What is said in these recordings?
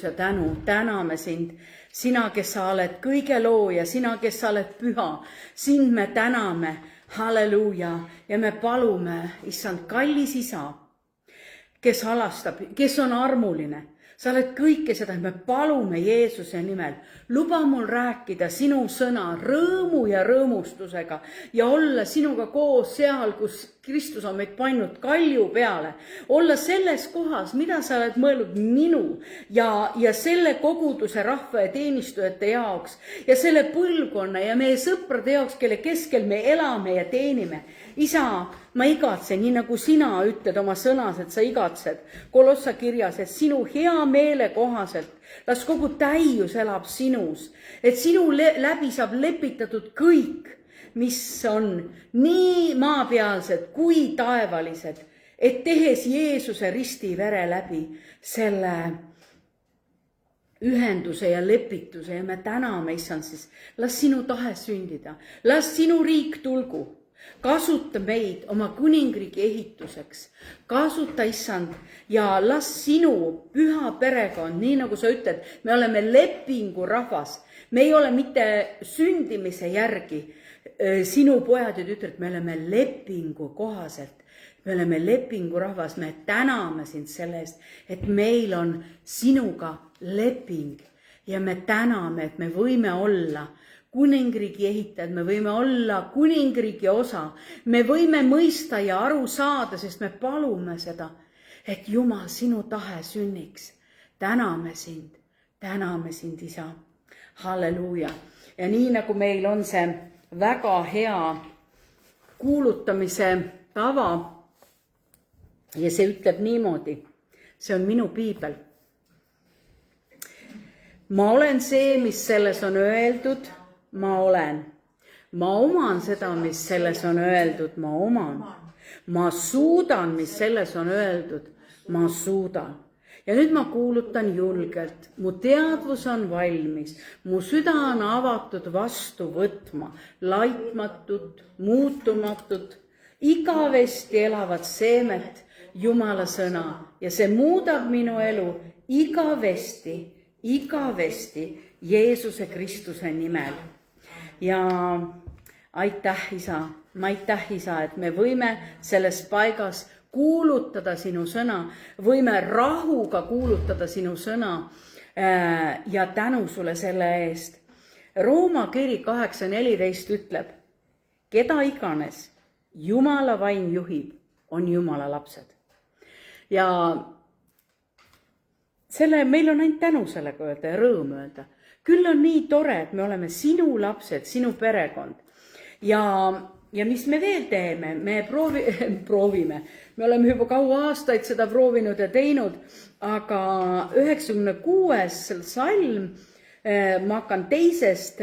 ja tänu, täname sind. Sina, kes sa oled kõige looja, sina, kes sa oled püha, sind me täname, halleluuja, ja me palume, issand, kallis isa, kes halastab, kes on armuline. Sa oled kõike seda, me palume Jeesuse nimel. Luba mul rääkida sinu sõna rõõmu ja rõõmustusega ja olla sinuga koos seal, kus Kristus on meid pannud kalju peale. Olla selles kohas, mida sa oled mõelnud minu ja selle koguduse rahva ja teenistujate jaoks ja selle põlvkonna ja meie sõprade jaoks, kelle keskel me elame ja teenime. Isa, ma igatsen, nii nagu sina ütled oma sõnas, et sa igatsed Kolossa kirjas, et sinu hea meele kohaselt las kogu täius elab sinus, et sinu läbi saab lepitatud kõik, mis on nii maapealsed kui taevalised, et tehes Jeesuse risti vere läbi selle ühenduse ja lepituse ja me täname, issand, siis las sinu tahe sündida, las sinu riik tulgu. Kasuta meid oma kuningriigi ehituseks, kasuta, issand, ja las sinu püha perekond, nii nagu sa ütled, me oleme lepingu rahvas, me ei ole mitte sündimise järgi, sinu pojad ütled, me oleme lepingu kohaselt, me oleme lepingu rahvas, me täname sind selle eest, et meil on sinuga leping ja me täname, et me võime olla kuningriigi ehitajad, me võime olla kuningriigi osa, me võime mõista ja aru saada, sest me palume seda, et Jumal, sinu tahe sünniks. Täname sind, isa. Halleluuja. Ja nii nagu meil on see väga hea kuulutamise tava ja see ütleb niimoodi, see on minu piibel. Ma olen see, mis selles on öeldud, ma olen. Ma oman seda, mis selles on öeldud, ma oman. Ma suudan, mis selles on öeldud, ma suudan. Ja nüüd ma kuulutan julgelt, mu teadvus on valmis, mu süda on avatud vastu võtma, laitmatut, muutumatut, igavesti elavat seemet, Jumala sõna. Ja see muudab minu elu igavesti Jeesuse Kristuse nimel. Ja aitäh, isa, et me võime selles paigas kuulutada sinu sõna, võime rahuga kuulutada sinu sõna ja tänu sulle selle eest. Rooma kiri 8:14 ütleb, keda iganes Jumala vaim juhib, on Jumala lapsed. Ja meil on ainult tänu sellega öelda ja rõõm öelda. Küll on nii tore, et me oleme sinu lapsed, sinu perekond. Ja mis me veel teeme? Me proovime. Me oleme juba kaua aastaid seda proovinud ja teinud, aga 96. salm, ma hakkan teisest,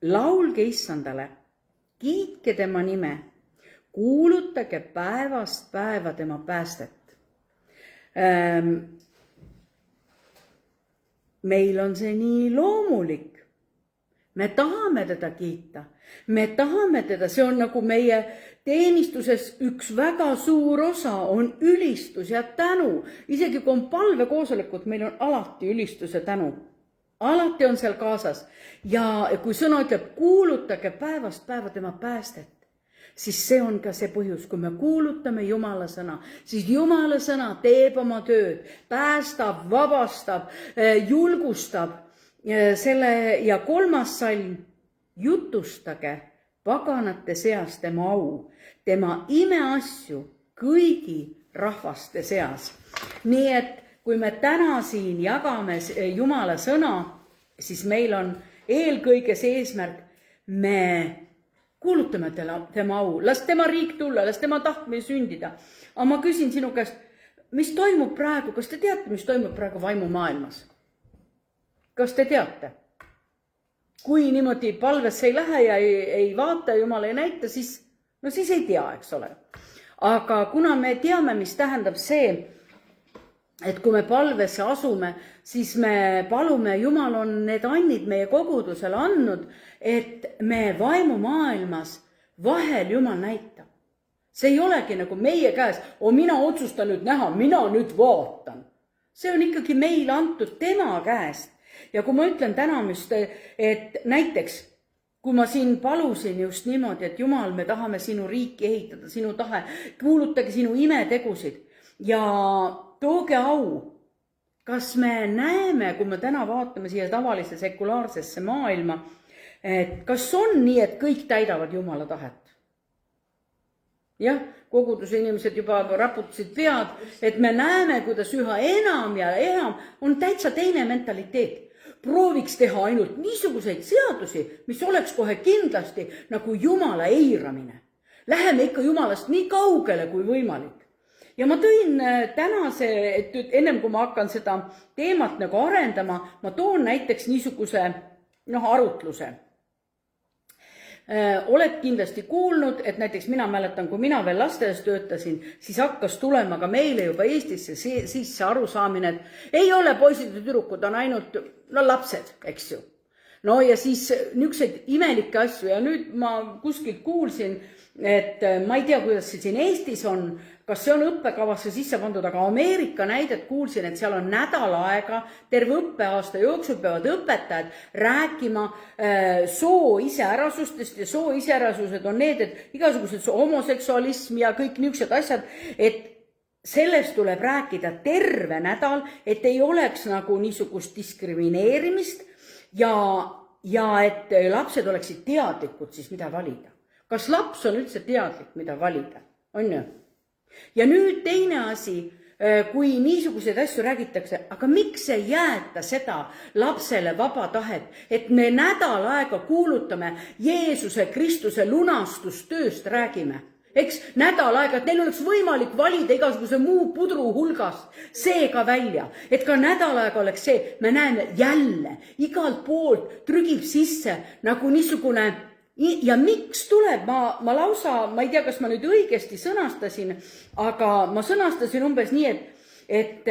laulge issandale, kiitke tema nime, kuulutage päevast päeva tema päästet. Meil on see nii loomulik. Me tahame teda kiita. Me tahame teda, see on nagu meie teenistuses üks väga suur osa on ülistus ja tänu. Isegi kui on palvekoosolekud, meil on alati ülistus ja tänu. Alati on seal kaasas. Ja kui sõna ütleb, kuulutage päevast päeva tema päästet, siis see on ka see põhjus, kui me kuulutame Jumala sõna, siis Jumala sõna teeb oma tööd, päästab, vabastab, julgustab selle ja 3. salm, jutustage paganate seas tema au, tema imeasju kõigi rahvaste seas. Nii et kui me täna siin jagame Jumala sõna, siis meil on eelkõige see eesmärk, me kuulutame tema au, las tema riik tulla, las tema tahtmine sündida. Aga ma küsin sinu käest, mis toimub praegu, kas te teate, mis toimub praegu vaimumaailmas? Kas te teate? Kui niimoodi palvesse ei lähe ja ei vaata, Jumal ei näita, siis ei tea, eks ole. Aga kuna me teame, mis tähendab see, et kui me palvesse asume, siis me palume, Jumal on need annid meie kogudusele andnud, et me vaimumaailmas vahel Jumal näitab. See ei olegi nagu meie käes, mina otsustan nüüd näha, mina nüüd vaatan. see on ikkagi meil antud tema käest. Ja kui ma ütlen tänamist, et näiteks, kui ma siin palusin just niimoodi, et Jumal, me tahame sinu riiki ehitada, sinu tahe, kuulutage sinu imetegusid ja tooge au. Kas me näeme, kui me täna vaatame siia tavalise sekulaarsesse maailma, et kas on nii, et kõik täidavad Jumala tahet? Jah, koguduse inimesed juba raputasid pead, et me näeme, kuidas üha enam ja enam on täitsa teine mentaliteet. Prooviks teha ainult niisuguseid seadusi, mis oleks kohe kindlasti nagu Jumala eiramine. Läheme ikka Jumalast nii kaugele kui võimalik. Ja ma tõin tänase, et ennem kui ma hakkan seda teemat nagu arendama, ma toon näiteks niisuguse arutluse. Oled kindlasti kuulnud, et näiteks mina mäletan, kui mina veel lasteaias töötasin, siis hakkas tulema ka meile juba Eestisse sisse arusaamine, et ei ole poisid ja tüdrukud, on ainult lapsed, eks ju. No ja siis niisuguseid imelikke asju ja nüüd ma kuskilt kuulsin, et ma ei tea, kuidas see siin Eestis on, kas see on õppekavasse sisse pandud, aga Ameerika näidet kuulsin, et seal on nädal aega, terve õppeaasta jooksul peavad õpetajad rääkima soo iseärasustest ja soo iseärasused on need, et igasugused homoseksualism ja kõik niisugused asjad, et sellest tuleb rääkida terve nädal, et ei oleks nagu niisugust diskrimineerimist ja et lapsed oleksid teadlikud siis, mida valida. Kas laps on üldse teadlik, mida valida? On ju? Ja nüüd teine asi, kui niisuguseid asju räägitakse, aga miks ei jäeta seda lapsele vaba tahet, et me nädal aega kuulutame Jeesuse Kristuse lunastustööst räägime? Eks nädal aega, et neil oleks võimalik valida igasuguse muu pudru hulgast see ka välja. Et ka nädal aega oleks see, me näeme jälle, igalt poolt trügib sisse nagu niisugune. Ja miks tuleb, ma lausa, ma ei tea, kas ma nüüd õigesti sõnastasin, aga ma sõnastasin umbes nii, et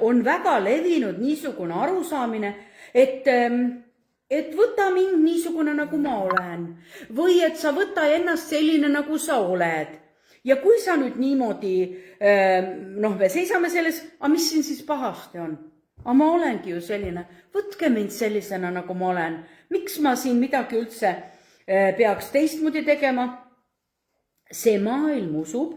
on väga levinud niisugune arusaamine, et võta mind niisugune, nagu ma olen, või et sa võta ennast selline, nagu sa oled. Ja kui sa nüüd niimoodi, me seisame selles, aga mis siin siis pahasti on? Aga ma olengi ju selline, võtke mind sellisena, nagu ma olen. Miks ma siin midagi üldse peaks teistmoodi tegema? See maailm usub.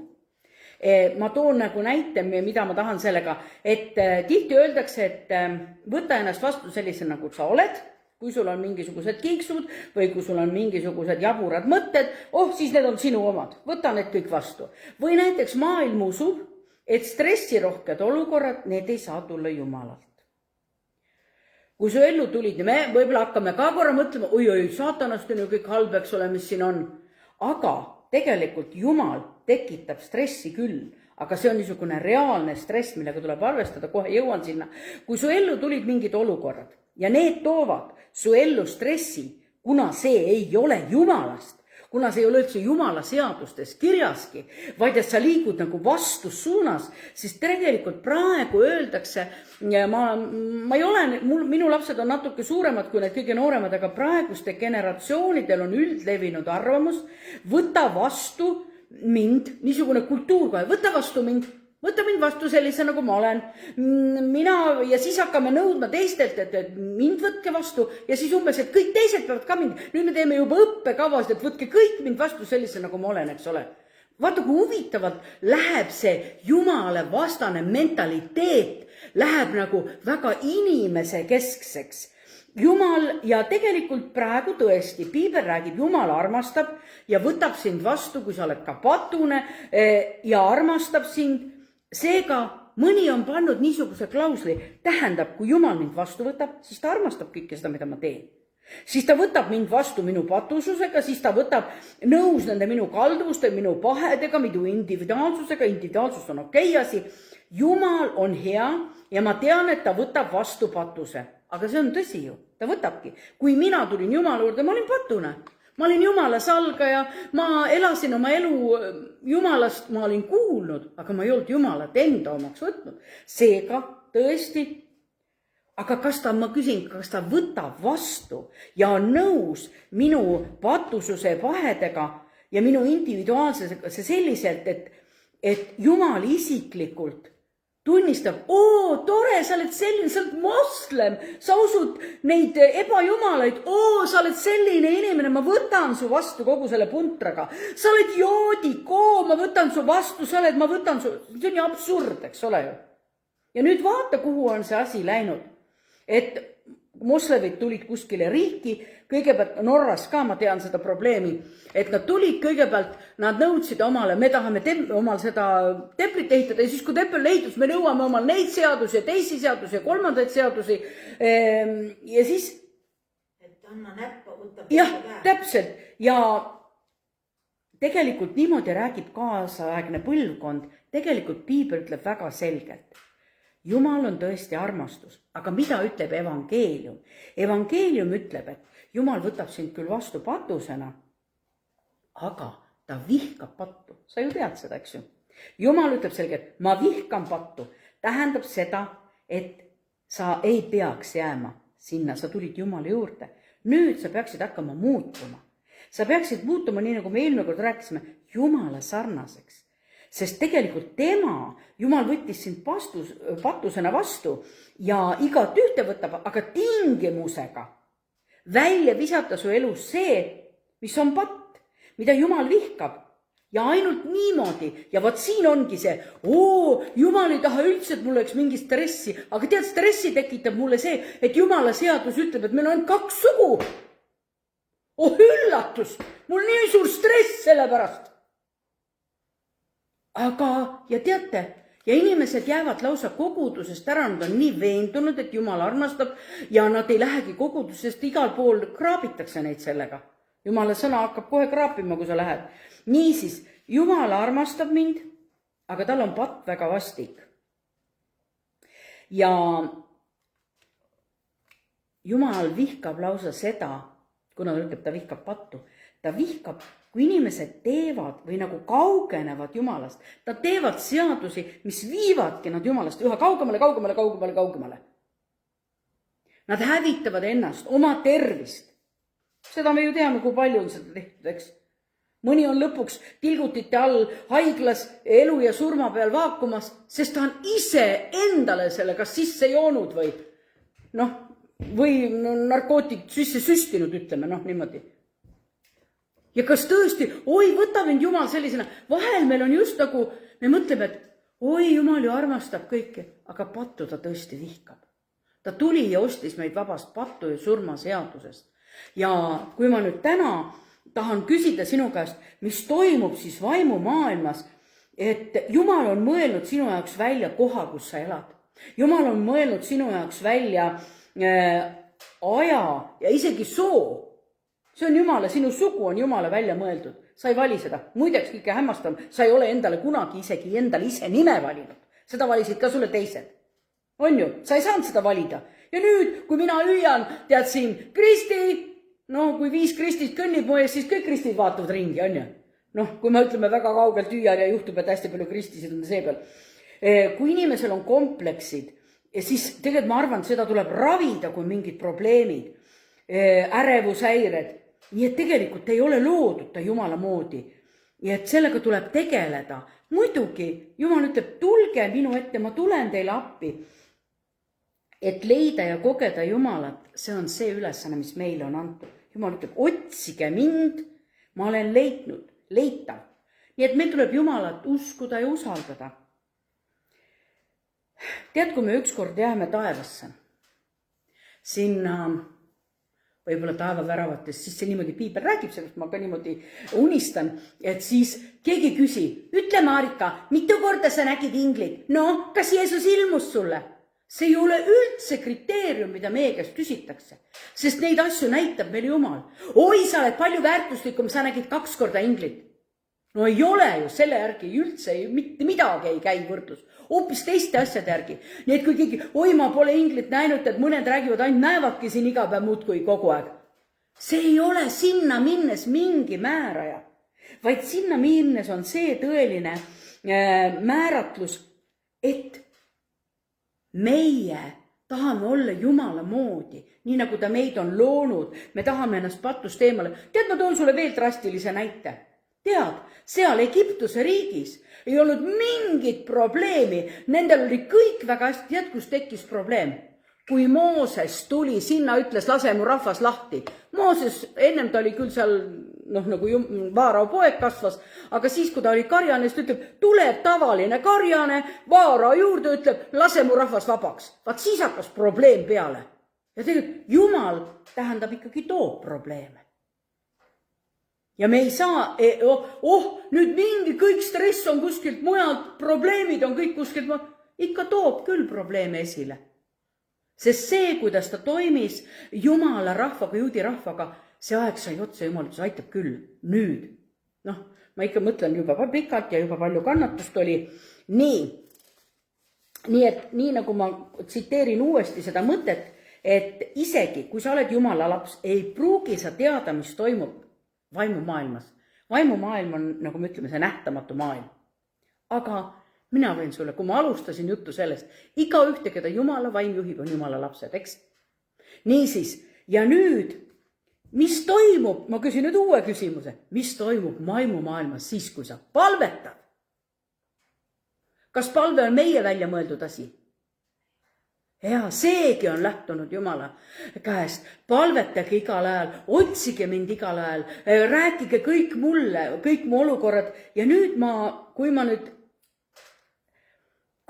Ma toon nagu näite, mida ma tahan sellega, et tihti öeldakse, et võta ennast vastu sellise, nagu sa oled, kui sul on mingisugused kiiksud või kui sul on mingisugused jaburad mõtted, siis need on sinu omad, võta need kõik vastu. Või näiteks maailm usub, et stressirohked olukorrad, need ei saa tulla Jumalalt. Kui su ellu tulid, me võib-olla hakkame ka korra mõtlema, oi, saatanast on ju kõik halb, eks ole, mis siin on. Aga tegelikult Jumal tekitab stressi küll, aga see on niisugune reaalne stress, millega tuleb arvestada, kohe jõuan sinna. Kui su ellu tulid mingid olukorrad ja need toovad su ellu stressi, kuna see ei ole Jumalast, kuna see ei ole üldse Jumala seadustes kirjaski, vaid et sa liigud nagu vastussuunas, siis tegelikult praegu öeldakse, ma ei ole, minu lapsed on natuke suuremad kui need kõige nooremad, aga praeguste generatsioonidel on üldlevinud arvamus, võta vastu mind, niisugune kultuur kohe, võta mind vastu sellise, nagu ma olen. Ja siis hakkame nõudma teistelt, et mind võtke vastu ja siis umbes, et kõik teised peavad ka mind. Nüüd me teeme juba õppekavas, et võtke kõik mind vastu sellise, nagu ma olen, eks ole. Vaata, kui huvitavalt läheb see Jumala vastane mentaliteet, läheb nagu väga inimese keskseks. Jumal ja tegelikult praegu tõesti, Piibel räägib, Jumal armastab ja võtab sind vastu, kui sa oled ka patune ja armastab sind. Seega mõni on pannud niisuguse klausli, tähendab, kui Jumal mind vastu võtab, siis ta armastab kõike seda, mida ma teen. Siis ta võtab mind vastu minu patususega, siis ta võtab nõus nende minu kalduvuste, minu pahedega, minu individuaalsusega, individuaalsus on okei asi. Jumal on hea ja ma tean, et ta võtab vastu patuse. Aga see on tõsi ju, ta võtabki. Kui mina tulin Jumala juurde, ma olin patune. Ma olin Jumala salgaja, ma elasin oma elu Jumalast, ma olin kuulnud, aga ma ei olnud Jumalat enda omaks võtnud. Seega tõesti, aga ma küsin, kas ta võtab vastu ja on nõus minu patususe pahedega ja minu individuaalsusega selliselt, et Jumal isiklikult tunnistab, tore, sa oled selline, sa oled moslem, sa usud neid ebajumalaid, sa oled selline inimene, ma võtan su vastu kogu selle puntraga. Sa oled joodik, ma võtan su vastu, ma võtan su, see on ju absurd, eks ole ju. Ja nüüd vaata, kuhu on see asi läinud, et moslemid tulid kuskile riiki, kõigepealt Norras ka, ma tean seda probleemi, et nad tulid kõigepealt, nad nõudsid omale, me tahame omal seda templit ehitada ja siis kui tempel ehitus, me nõuame omal neid seadusi ja teisi seadusi ja kolmandaid seadusi ja siis et anna näppa, võtab jah, täpselt ja tegelikult niimoodi räägib kaasaegne põlvkond, tegelikult Piibel ütleb väga selgelt. Jumal on tõesti armastus, aga mida ütleb evangeelium? Evangeelium ütleb, et Jumal võtab sind küll vastu patusena, aga ta vihkab pattu. Sa ju tead seda, eks ju? Jumal ütleb selgelt, ma vihkan pattu. Tähendab seda, et sa ei peaks jääma sinna, sa tulid Jumala juurde. Nüüd sa peaksid hakkama muutuma. Sa peaksid muutuma nii, nagu me eelmine kord rääkisime, Jumala sarnaseks. Sest tegelikult Jumal võttis sind patusena vastu ja igat ühte võtab, aga tingimusega välja visata su elus see, mis on patt, mida Jumal vihkab. Ja ainult niimoodi. Ja vaat siin ongi see, Jumal ei taha üldse, et mul oleks mingi stressi, aga tead, stressi tekitab mulle see, et Jumala seadus ütleb, et meil on 2 sugu. Üllatus, mul nii suur stress selle pärast. Aga, ja teate, ja inimesed jäävad lausa kogudusest ära, nad on nii veendunud, et Jumal armastab ja nad ei lähegi kogudusest, igal pool kraabitakse neid sellega. Jumala sõna hakkab kohe kraapima, kui sa lähed. Niisiis, Jumal armastab mind, aga tal on patt väga vastik. Ja Jumal vihkab lausa seda, kuna ta ütleb, ta vihkab pattu, ta vihkab, kui inimesed teevad või nagu kaugenevad Jumalast, ta teevad seadusi, mis viivadki nad Jumalast üha kaugemale. Nad hävitavad ennast, oma tervist. Seda me ju teame, kui palju on seda tehtud, eks. Mõni on lõpuks tilgutite all haiglas elu ja surma peal vaakumas, sest ta on ise endale selle kas sisse joonud või narkootik sisse süstinud, ütleme, niimoodi. Ja kas tõesti, võta mind Jumal sellisena, vahel meil on just nagu, me mõtleme, et Jumal ju armastab kõike, aga pattu ta tõesti vihkab. Ta tuli ja ostis meid vabast pattu ja surma seadusest. Ja kui ma nüüd täna tahan küsida sinu käest, mis toimub siis vaimumaailmas, et Jumal on mõelnud sinu jaoks välja koha, kus sa elad. Jumal on mõelnud sinu jaoks välja aja ja isegi soo. See on Jumala, sinu sugu on Jumala välja mõeldud. Sa ei vali seda. Muideks kõike hämmastam, sa ei ole endale kunagi isegi endale ise nime valinud. Seda valisid ka sulle teised. On ju? Sa ei saanud seda valida. Ja nüüd, kui mina hüüan, tead siin, Kristi, kui 5 Kristid kõnnib mu ees, siis kõik Kristid vaatavad ringi, on ju? Kui me ütleme väga kaugelt hüüan ja juhtub, et hästi palju Kristisid on see peal. Kui inimesel on kompleksid, siis tegelikult ma arvan, et seda tuleb ravida, kui mingid probleemid, ärevushäired. Nii et tegelikult ei ole loodud ta Jumala moodi. Ja et sellega tuleb tegeleda. Muidugi, Jumal ütleb, tulge minu ette, ma tulen teile appi. Et leida ja kogeda Jumalat, see on see ülesanne, mis meile on antud. Jumal ütleb, otsige mind, ma olen leitav. Nii et meil tuleb Jumalat uskuda ja usaldada. Tead, kui me ükskord jääme taevasse, sinna võib-olla taevaväravates, siis see niimoodi Piibel räägib sellest, ma ka niimoodi unistan, et siis keegi küsi, ütle Marika, mitu korda sa nägid inglit? Kas Jeesus ilmus sulle? See ei ole üldse kriteerium, mida meie käest küsitakse, sest neid asju näitab meil Jumal. Sa oled palju väärtuslikum, sa nägid 2 korda inglit. Ei ole ju, selle järgi üldse mitte midagi ei käi võrdlus, hoopis teiste asjade järgi. Nii et kui keegi, ma pole inglit näinud, et mõned räägivad, ainult näevadki siin iga päev muudkui kogu aeg. See ei ole sinna minnes mingi määraja, vaid sinna minnes on see tõeline määratlus, et meie tahame olla Jumala moodi, nii nagu ta meid on loonud, me tahame ennast patust eemale. Tead, ma toon sulle veel drastilise näite. tead, seal Egiptuse riigis ei olnud mingit probleemi, nendel oli kõik väga hästi, tead, kus tekkis probleem? Kui Mooses tuli sinna, ütles, lase mu rahvas lahti. Mooses, ennem ta oli küll seal, nagu Vaarao poeg kasvas, aga siis, kui ta oli karjane, siis ütleb, tuleb tavaline karjane, Vaarao juurde ütleb, lase mu rahvas vabaks. Vaat siis hakkas probleem peale. Ja tegelikult Jumal tähendab ikkagi toob probleeme. Ja me ei saa, nüüd mingi kõik stress on kuskilt mujalt, probleemid on kõik kuskilt, ikka toob küll probleeme esile. Sest see, kuidas ta toimis Jumala rahvaga, juudi rahvaga, see aeg sai otsa Jumal, see aitab küll. Nüüd, ma ikka mõtlen juba pikalt ja juba palju kannatust oli. Nii et nii nagu ma tsiteerin uuesti seda mõtet, et isegi kui sa oled Jumala laps, ei pruugi sa teada, mis toimub vaimumaailmas. Vaimumaailm on, nagu me ütleme, see nähtamatu maailm. Aga mina võin sulle, kui ma alustasin juttu sellest, iga ühte, keda Jumala vaim juhib, on Jumala lapsed, eks? Niisiis, ja nüüd, mis toimub, ma küsin nüüd uue küsimuse, mis toimub vaimumaailmas siis, kui sa palvetad? Kas palve on meie välja mõeldud asi? Ja seegi on lähtunud Jumala käest. Palvetage igal ajal, otsige mind igal ajal, rääkige kõik mulle, kõik mu olukorrad. Ja nüüd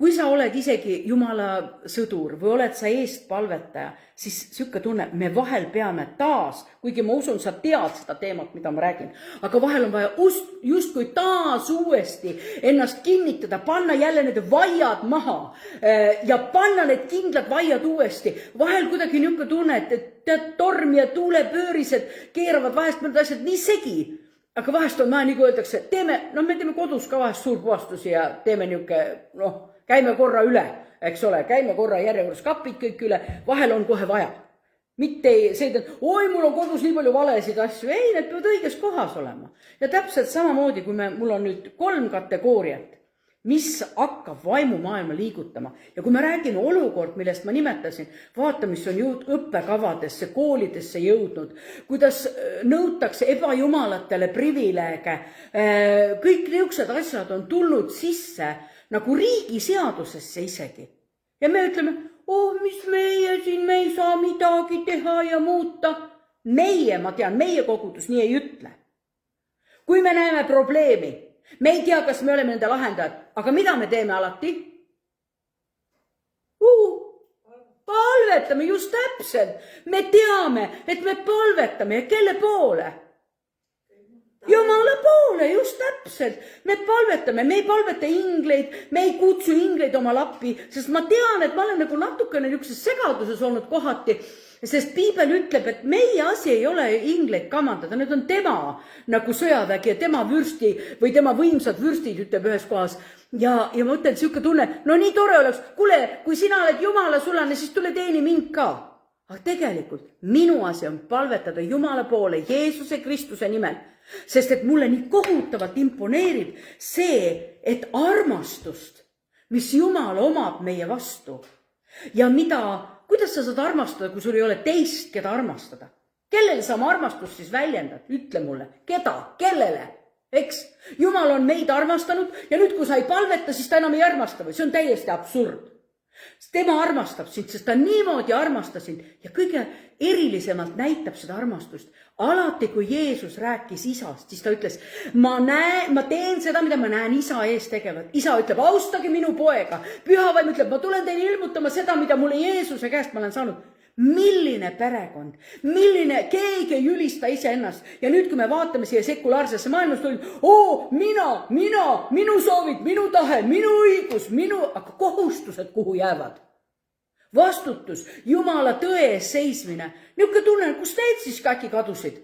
kui sa oled isegi Jumala sõdur või oled sa eest palvetaja, siis siuke tunne, me vahel peame taas, kuigi ma usun, sa tead seda teemat, mida ma räägin, aga vahel on vaja justkui taas uuesti ennast kinnitada, panna jälle need vaiad maha ja panna need kindlad vaiad uuesti. Vahel kuidagi niuke tunne, et tead, torm ja tuulepöörised keeravad vahest mõned asjad nii segi. Aga vahest on vaja, nagu öeldakse, me teeme kodus ka vahest suur puhastusi ja teeme niuke, käime korra üle, eks ole, käime korra järjekorras kapid kõik üle, vahel on kohe vaja. Mitte see, et mul on kodus nii palju valesid asju, ei, need peavad õiges kohas olema. Ja täpselt samamoodi, kui mul on nüüd 3 kategooriat, mis hakkab vaimumaailma liigutama. Ja kui me räägime olukord, millest ma nimetasin, vaata, mis on õppekavadesse, koolidesse jõudnud, kuidas nõutakse ebajumalatele privileege, kõik niisugused asjad on tulnud sisse nagu riigiseadusesse isegi. Ja me ütleme, mis meie siin, me ei saa midagi teha ja muuta. Ma tean, meie kogudus nii ei ütle. Kui me näeme probleemi, me ei tea, kas me oleme nende lahendajad, aga mida me teeme alati? Palvetame, just täpselt. Me teame, et me palvetame ja kelle poole? Jumala poole, just täpselt. Me palvetame, me ei palveta ingleid, me ei kutsu ingleid oma lappi, sest ma tean, et ma olen nagu natukene niisuguses segaduses olnud kohati, sest Piibel ütleb, et meie asi ei ole ingleid kamandada, need on tema nagu sõjavägi ja tema vürsti või tema võimsad vürstid, ütleb ühes kohas. Ja ma ütlen, siuke tunne, nii tore oleks, kuule, kui sina oled Jumala sulane, siis tule teeni mind ka. Aga tegelikult minu asi on palvetada Jumala poole Jeesuse Kristuse nimel, sest et mulle nii kohutavalt imponeerib see, et armastust, mis Jumal omab meie vastu ja kuidas sa saad armastada, kui sul ei ole teist, keda armastada? Kellele sa oma armastust siis väljendad? Ütle mulle, keda, kellele? Eks? Jumal on meid armastanud ja nüüd, kui sa ei palveta, siis ta enam ei armasta või? See on täiesti absurd. Tema armastab sind, sest ta niimoodi armastas sind ja kõige erilisemalt näitab seda armastust. Alati, kui Jeesus rääkis isast, siis ta ütles, ma teen seda, mida ma näen isa ees tegevat. Isa ütleb, austage minu poega. Pühavaim ütleb, ma tulen teile ilmutama seda, mida mulle Jeesuse käest ma olen saanud. Milline perekond, keegi ei ülista iseennast. Ja nüüd, kui me vaatame siia sekulaarsesse maailmas, minu soovid, minu tahe, minu õigus, aga kohustused kuhu jäävad? Vastutus, Jumala tõe ees seismine. Niuke tunne, kus need siis äkki kadusid?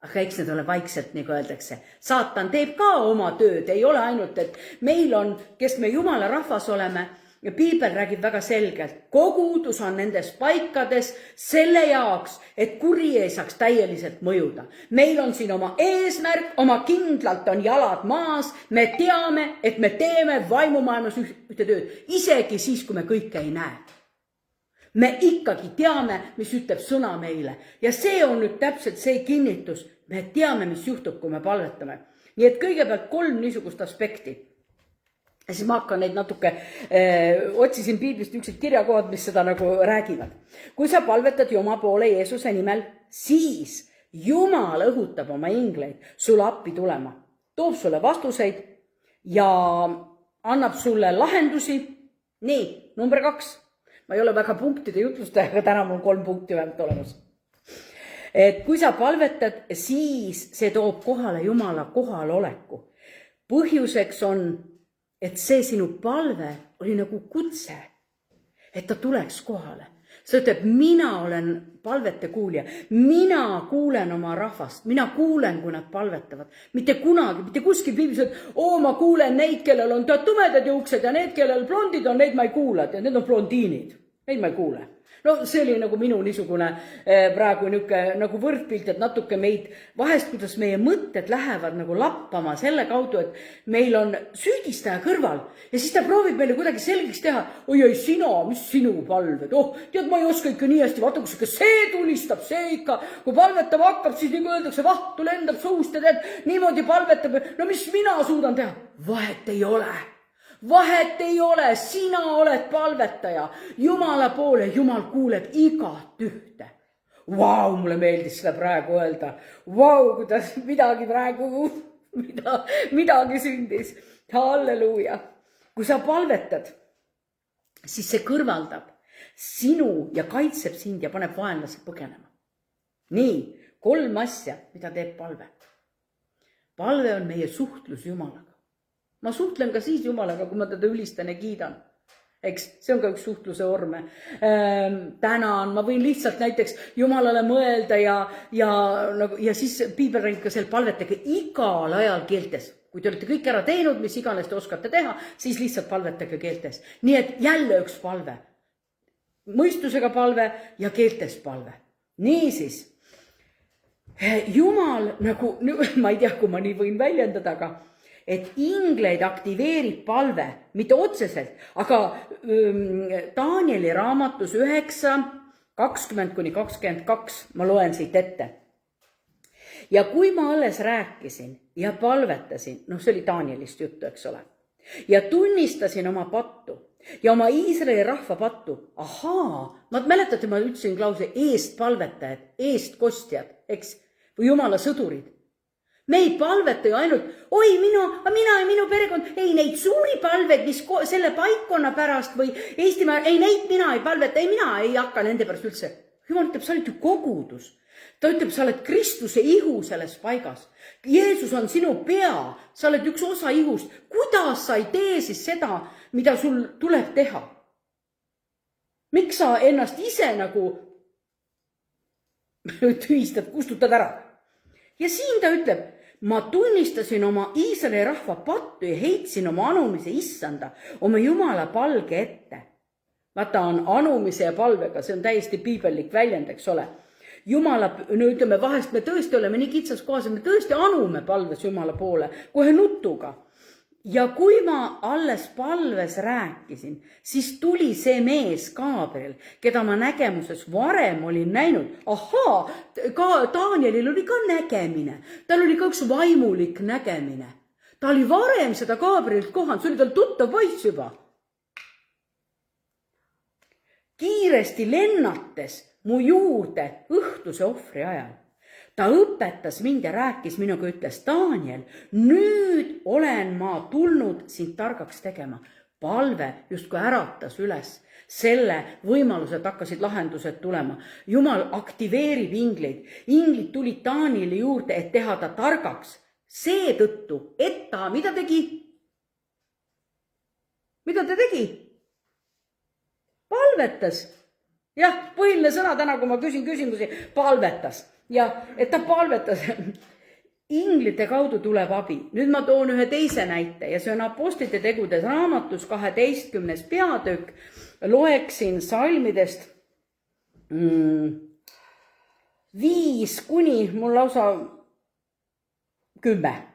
Aga eks need ole vaikselt, nagu öeldakse. Saatan teeb ka oma tööd, ei ole ainult, et meil on, kes me Jumala rahvas oleme, ja Piibel räägib väga selgelt, kogudus on nendes paikades selle jaoks, et kuri ei saaks täieliselt mõjuda. Meil on siin oma eesmärk, oma kindlalt on jalad maas, me teame, et me teeme vaimumaailmas ühte tööd, isegi siis, kui me kõike ei näe. Me ikkagi teame, mis ütleb sõna meile ja see on nüüd täpselt see kinnitus, me teame, mis juhtub, kui me palvetame. nii et kõigepealt 3 niisugust aspekti. Ja siis ma hakkan neid natuke, otsisin piiblist üksid kirjakohad, mis seda nagu räägivad. Kui sa palvetad Jumala poole Jeesuse nimel, siis Jumal õhutab oma ingleid sulle appi tulema. Toob sulle vastuseid ja annab sulle lahendusi. Nii, number 2. Ma ei ole väga punktide jutlustaja, aga täna mul 3 punkti vähemalt olemas. Et kui sa palvetad, siis see toob kohale Jumala kohaloleku. Põhjuseks on, et see sinu palve oli nagu kutse, et ta tuleks kohale. See ütleb, mina olen palvete kuulja, mina kuulen oma rahvast, mina kuulen, kui nad palvetavad. Mitte kunagi, mitte kuskil piiblis, et ma kuulen neid, kellel on tumedad juuksed ja need, kellel blondid on, neid ma ei kuule, ja need on blondiinid, neid ma ei kuule. No see oli nagu minu niisugune praegu nagu võrdpilt, et natuke meid vahest, kuidas meie mõtted lähevad nagu lappama selle kaudu, et meil on süüdistaja kõrval ja siis ta proovib meile kuidagi selgeks teha, oi, sina, mis sinu palved, tead, ma ei oska ikka nii hästi, vaata, kus ikka see tulistab, see ikka, kui palvetama hakkab, siis nagu öeldakse, vahtu lendab suust ja tead, niimoodi palvetab, no mis mina suudan teha, Vahet ei ole, sina oled palvetaja. Jumala poole, Jumal kuuleb igat ühte. Vau, mulle meeldis seda praegu öelda. Vau, kuidas midagi praegu, midagi sündis. Halleluuja. Kui sa palvetad, siis see kõrvaldab sinu ja kaitseb sind ja paneb vaenlase põgenema. Nii, 3 asja, mida teeb palve. Palve on meie suhtlus Jumalaga. Ma suhtlen ka siis Jumalaga, kui ma teda ülistan ja kiidan. Eks, see on ka üks suhtluse orme. Tänan, ma võin lihtsalt näiteks Jumalale mõelda ja siis piibel räägib ka seal palvetage igal ajal keeltes. Kui te olete kõik ära teinud, mis iganes te oskate teha, siis lihtsalt palvetage keeltes. Nii et jälle üks palve. Mõistusega palve ja keeltes palve. Niisiis, Jumal, nagu, ma ei tea, kui ma nii võin väljendada, aga et ingleid aktiveerib palve, mitte otseselt, aga Danieli raamatus 9:20-22, ma loen siit ette. Ja kui ma alles rääkisin ja palvetasin, see oli Danielist juttu, eks ole, ja tunnistasin oma pattu ja oma Iisraeli rahva pattu, ma mäletate, ma ütlesin klause eest palvetajad, eest kostjad, eks, või Jumala sõdurid. Me ei palveta ju ainult, mina ja minu perekond, ei neid suuri palved, mis selle paikkonna pärast või Eestimaa, ei neid mina ei palveta, mina ei hakka nende pärast üldse. Jumal ütleb, sa oled ju kogudus. Ta ütleb, sa oled Kristuse ihu selles paigas. Jeesus on sinu pea, sa oled üks osa ihust. Kuidas sa ei tee siis seda, mida sul tuleb teha? Miks sa ennast ise nagu tühistad, kustutad ära? Ja siin ta ütleb, ma tunnistasin oma Iisraeli rahva pattu ja heitsin oma anumise issanda, oma Jumala palge ette. Vaata, on anumise ja palvega, see on täiesti piibellik väljend, eks ole. Jumala, ütleme, vahest me tõesti oleme nii kitsas kohas, me tõesti anume palves Jumala poole, kohe nutuga. Ja kui ma alles palves rääkisin, siis tuli see mees Gabriel, keda ma nägemuses varem olin näinud. Danielil oli ka nägemine. Tal oli ka üks vaimulik nägemine. Ta oli varem seda Gabrielilt kohanud, see oli tal tuttav poiss juba. Kiiresti lennates mu juurde õhtuse ohvri ajal. Ta õpetas mind ja rääkis minuga, ütles, Daniel, nüüd olen ma tulnud sind targaks tegema. Palve justkui äratas üles selle võimaluse, et hakkasid lahendused tulema. Jumal aktiveerib ingleid. Inglid tulid Danieli juurde, et teha ta targaks. Seetõttu, et ta, mida tegi? Mida ta tegi? Palvetas. Jah, põhiline sõna täna, kui ma küsin küsimusi, palvetas. Ja et ta palvetas, inglite kaudu tuleb abi. Nüüd ma toon ühe teise näite ja see on Apostlite tegudes raamatus 12. peatükk. Loeksin salmidest 5 kuni mul lausa 10.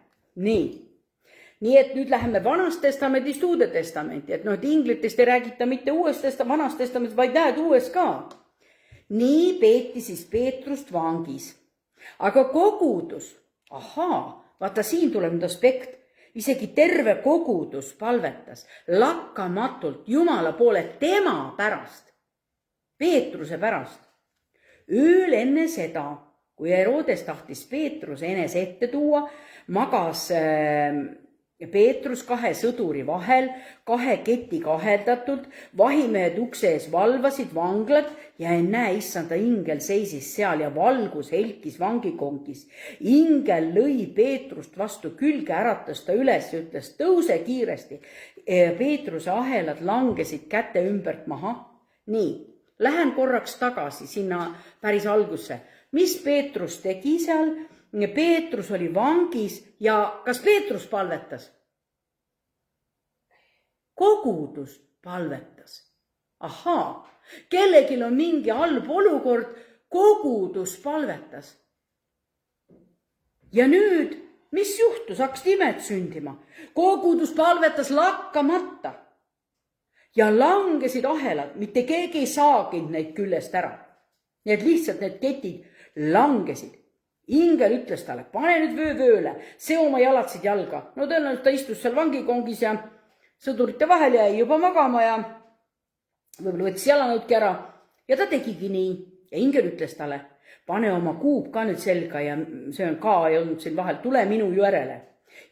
Nii et nüüd läheme Vanast testamendist Uude testamenti. Et inglitest ei räägita mitte Vanast testamendist, vaid näed uues ka. Nii peeti siis Peetrust vangis. Aga kogudus, vaata, siin tuleb nüüd aspekt, isegi terve kogudus palvetas lakkamatult Jumala poole tema pärast, Peetruse pärast. Ööl enne seda, kui Herodes tahtis Peetruse enese ette tuua, magas Peetrus 2 sõduri vahel, 2 ketiga aheldatult, vahimehed ukse ees valvasid vanglat ja ennäe, issanda ingel seisis seal ja valgus helkis vangikongis. Ingel lõi Peetrust vastu külge, äratas ta üles ja ütles, tõuse kiiresti. Peetruse ahelad langesid käte ümbert maha. Nii, lähen korraks tagasi sinna päris algusse. Mis Peetrus tegi seal? Peetrus oli vangis ja kas Peetrus palvetas? Kogudus palvetas. Ahaa, kellegil on mingi halb olukord, kogudus palvetas. Ja nüüd, mis juhtus? Hakkasid imed sündima. Kogudus palvetas lakkamata ja langesid ahelad, mitte keegi ei saaginud neid küljest ära. Need lihtsalt need ketid langesid. Ingel ütles talle, pane nüüd vööle, seo oma jalatsid jalga. No tõenäoliselt ta istus seal vangikongis ja sõdurite vahel jäi juba magama ja võib-olla võttis jalanõudki ära. Ja ta tegigi nii. Ja ingel ütles talle, pane oma kuub ka nüüd selga ja see on ka ei olnud siin vahel, tule minu järele.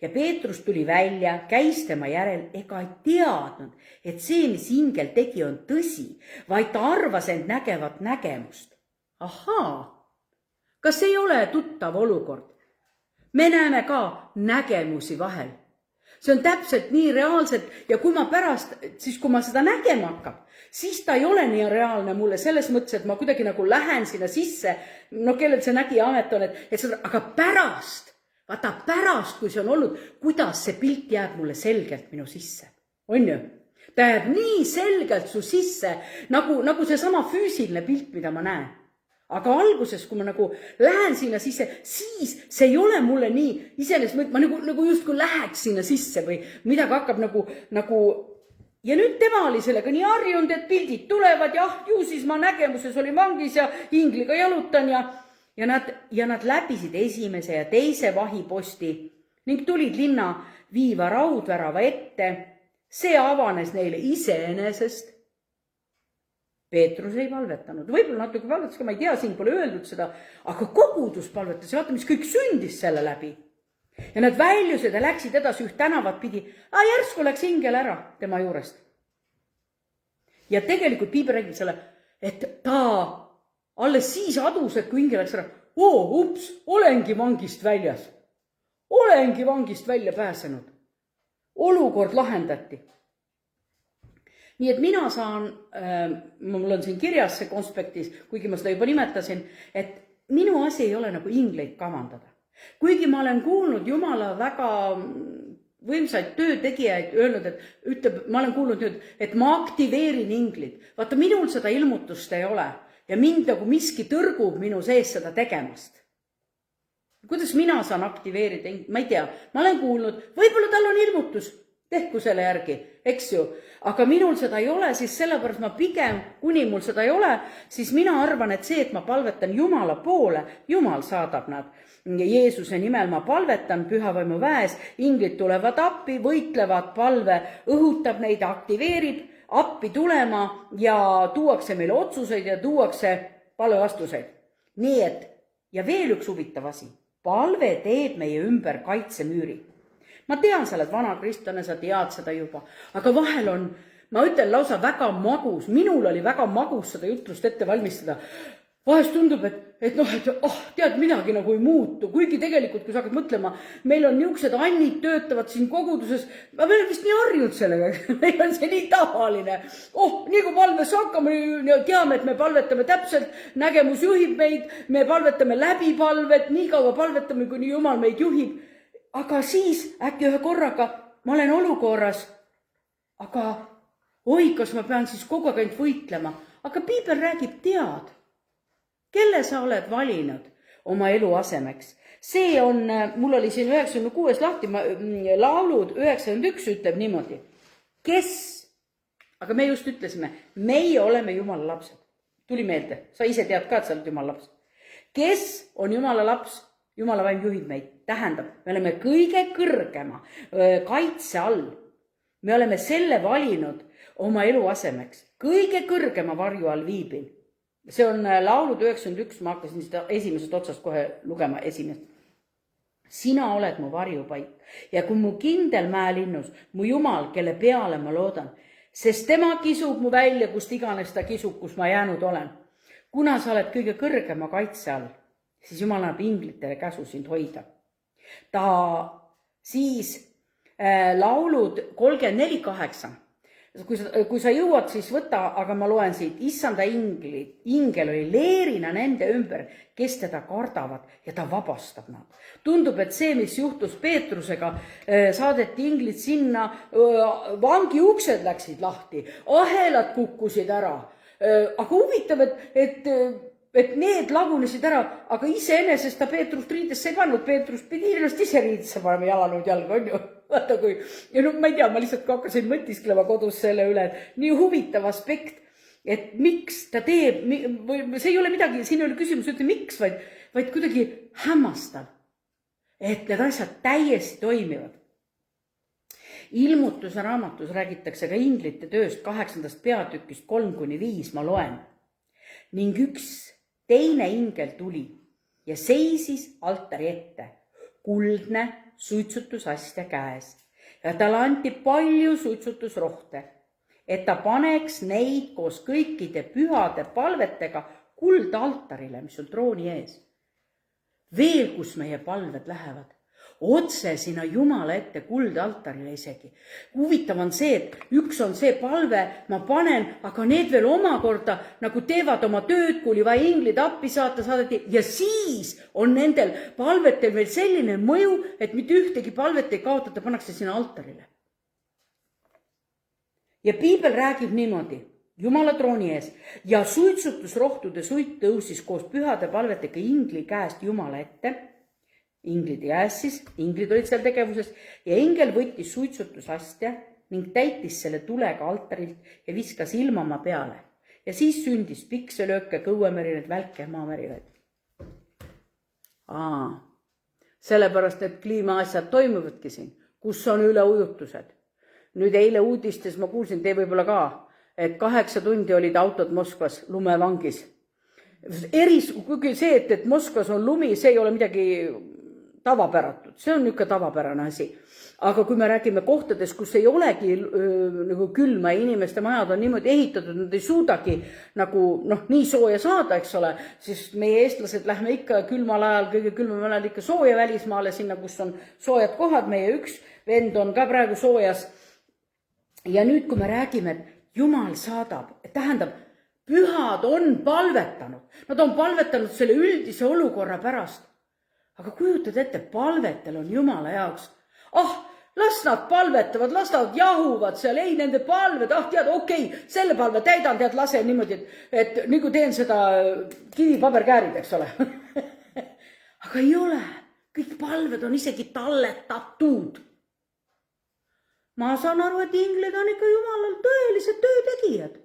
Ja Peetrus tuli välja, käis tema järel, ega ei teadnud, et see, mis ingel tegi, on tõsi, vaid ta arvas end nägevat nägemust. Ahaa, kas ei ole tuttav olukord? Me näeme ka nägemusi vahel. See on täpselt nii reaalselt ja kui ma pärast, siis kui ma seda nägema hakkab, siis ta ei ole nii reaalne mulle selles mõttes, et ma kuidagi nagu lähen sinna sisse, no kellel see nägijamet on, et seda, aga pärast, vaata pärast, kui see on olnud, kuidas see pilt jääb mulle selgelt minu sisse. On ju? Ta jääb nii selgelt su sisse, nagu see sama füüsiline pilt, mida ma näen. Aga alguses, kui ma nagu lähen sinna sisse, siis see ei ole mulle nii, iseenesest ma nagu justkui läheks sinna sisse või midagi hakkab nagu, ja nüüd tema oli sellega nii harjunud, et pildid tulevad ja ju siis ma nägemuses oli vangis ja ingliga jalutan ja nad läbisid esimese ja teise vahiposti ning tulid linna viiva raudvärava ette. See avanes neile iseenesest. Peetrus ei palvetanud. Võib-olla natuke palvetas, ma ei tea, siin pole öeldud seda, aga kogudus palvetas ja vaata, mis kõik sündis selle läbi. Ja nad väljusid ja läksid edasi üht tänavat pidi. Järsku läks ingel ära tema juurest. Ja tegelikult Piibel räägib selle, et ta alles siis adus, et kui ingel läks ära, olengi vangist väljas. Olengi vangist välja pääsenud. Olukord lahendati. Nii et mina saan, mul on siin kirjas see konspektis, kuigi ma seda juba nimetasin, et minu asi ei ole nagu ingleid kavandada. Kuigi ma olen kuulnud Jumala väga võimsaid töötegijaid öelnud, ma olen kuulnud nüüd, et ma aktiveerin inglid. Vaata, minul seda ilmutust ei ole ja mind nagu miski tõrgub minu sees seda tegemast. Kuidas mina saan aktiveerida? Ma ei tea, ma olen kuulnud, võib-olla tal on ilmutus. Tehku selle järgi, eks ju. Aga minul seda ei ole, siis sellepärast ma pigem, kuni mul seda ei ole, siis mina arvan, et see, et ma palvetan Jumala poole, Jumal saadab nad. Jeesuse nimel ma palvetan pühavaimu väes, inglid tulevad appi, võitlevad palve, õhutab neid, aktiveerib appi tulema ja tuuakse meile otsuseid ja tuuakse palvevastuseid. Nii et, ja veel üks huvitav asi, palve teeb meie ümber kaitsemüüri. Ma tean, sa oled vana kristlane, sa tead seda juba, aga vahel on, ma ütlen lausa väga magus, minul oli väga magus seda jutlust ette valmistada. Vahest tundub, tead, midagi nagu ei muutu, kuigi tegelikult, kui sa hakkad mõtlema, meil on niisugused annid töötavad siin koguduses, ma olen vist nii harjunud sellega, meil on see nii tavaline. Nii kui palves hakkame, teame, et me palvetame täpselt, nägemus juhib meid, me palvetame läbi palvet, nii kaua palvetame, kuni Jumal meid juhib. Aga siis äkki ühe korraga ma olen olukorras, aga kas ma pean siis kogu aeg ainult võitlema. Aga Piibel räägib, tead, kelle sa oled valinud oma elu asemeks. See on, mul oli siin 96 lahti, laulud 91 ütleb niimoodi. Kes, aga me just ütlesime, meie oleme Jumala lapsed. Tuli meelde, sa ise tead ka, et sa oled Jumala laps. Kes on Jumala laps? Jumala vaim juhib meid, tähendab, me oleme kõige kõrgema kaitse all. Me oleme selle valinud oma eluasemeks, kõige kõrgema varju all viibin. See on laulud 91, ma hakkasin seda esimesest otsast kohe lugema esimest. Sina oled mu varjupaik ja kui mu kindel mäelinnus, mu Jumal, kelle peale ma loodan, sest tema kisub mu välja, kust iganes ta kisub, kus ma jäänud olen. Kuna sa oled kõige kõrgema kaitse all, siis Jumal annab inglitele käsu sind hoida. Ta siis laulud 34:8. Kui sa jõuad, siis võta, aga ma loen siit, issanda ingel oli leerina nende ümber, kes teda kardavad ja ta vabastab nad. Tundub, et see, mis juhtus Peetrusega, saadeti inglid sinna, vangi uksed läksid lahti, ahelad kukkusid ära. Aga huvitav, et need lagunesid ära, aga iseenesest ta Peetrust riidesse ei pannud, Peetrus pidi ennast ise riidesse panema jalanud jalga, on ju. Vaata kui, ja no ma ei tea, ma lihtsalt hakkasin mõtisklema kodus selle üle, et nii huvitav aspekt, et miks ta teeb, see ei ole midagi, siin ei ole küsimus üldse miks, vaid kuidagi hämmastav, et need asjad täiesti toimivad. Ilmutuse raamatus räägitakse ka inglite tööst 8. peatükist 3-5 ma loen. Ning üks teine ingel tuli ja seisis altari ette, kuldne suitsutusastja käes ja talle anti palju suitsutusrohte, et ta paneks neid koos kõikide pühade palvetega kuldaltarile, mis on trooni ees. Veel, kus meie palved lähevad, otse sinna Jumala ette kuldaltarile isegi. Huvitav on see, et üks on see palve, ma panen, aga need veel omakorda nagu teevad oma tööd, kui oli vaja inglid appi saadeti ja siis on nendel palvetel veel selline mõju, et mitte ühtegi palvet ei kaotada, pannakse sinna altarile. Ja piibel räägib niimoodi, Jumala trooni ees ja suitsutusrohtude suit tõusis koos pühade palvetega ingli käest Jumala ette. Inglid jääs siis, inglid olid seal tegevuses ja ingel võttis suitsutusastja ning täitis selle tulega altarilt ja viskas ilmamaa peale. Ja siis sündis pikselööke, kõuemerineid, välke ja maamerineid. Sellepärast, et kliimaasjad toimuvadki siin, kus on üleujutused. Nüüd eile uudistes ma kuulsin, te võib-olla ka, et 8 tundi olid autod Moskvas lumevangis. Kuigi see, et Moskvas on lumi, see ei ole midagi tavapäratud. See on niisugune tavapärane asi. Aga kui me räägime kohtades, kus ei olegi nagu külma ja inimeste majad on niimoodi ehitatud, nad ei suudagi nagu, nii sooja saada, eks ole, siis meie eestlased lähme ikka külmal ajal, kõige külmal ajal ikka sooja välismaale sinna, kus on soojad kohad. Meie üks vend on ka praegu soojas. Ja nüüd, kui me räägime, et Jumal saadab, tähendab, pühad on palvetanud. Nad on palvetanud selle üldise olukorra pärast. Aga kujutad ette, palvetel on Jumala jaoks. Las nad palvetavad, las nad jahuvad seal, ei nende palved, tead, okei, selle palve täidan, tead, lase niimoodi, et nagu teen seda kivipaberkäärid, eks ole. Aga ei ole, kõik palved on isegi talletatud. Ma saan aru, et inglid on ikka Jumalal tõelised töötegijad.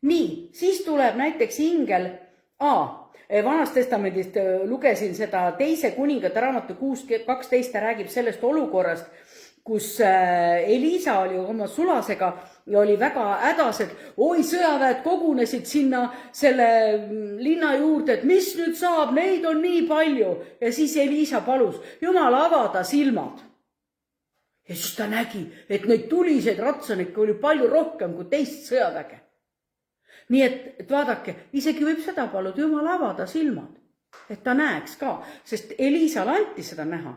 Nii, siis tuleb näiteks ingel Vanast testamendist lugesin seda 2. kuningate raamatu 6.12, räägib sellest olukorrast, kus Elisa oli oma sulasega ja oli väga hädas, et sõjaväed kogunesid sinna selle linna juurde, et mis nüüd saab, neid on nii palju. Ja siis Elisa palus, Jumal avada silmad. Ja siis ta nägi, et neid tuliseid ratsanikke oli palju rohkem kui teist sõjaväge. Nii et vaadake, isegi võib seda paluda, Jumal avada silmad, et ta näeks ka, sest Elisale anti seda näha.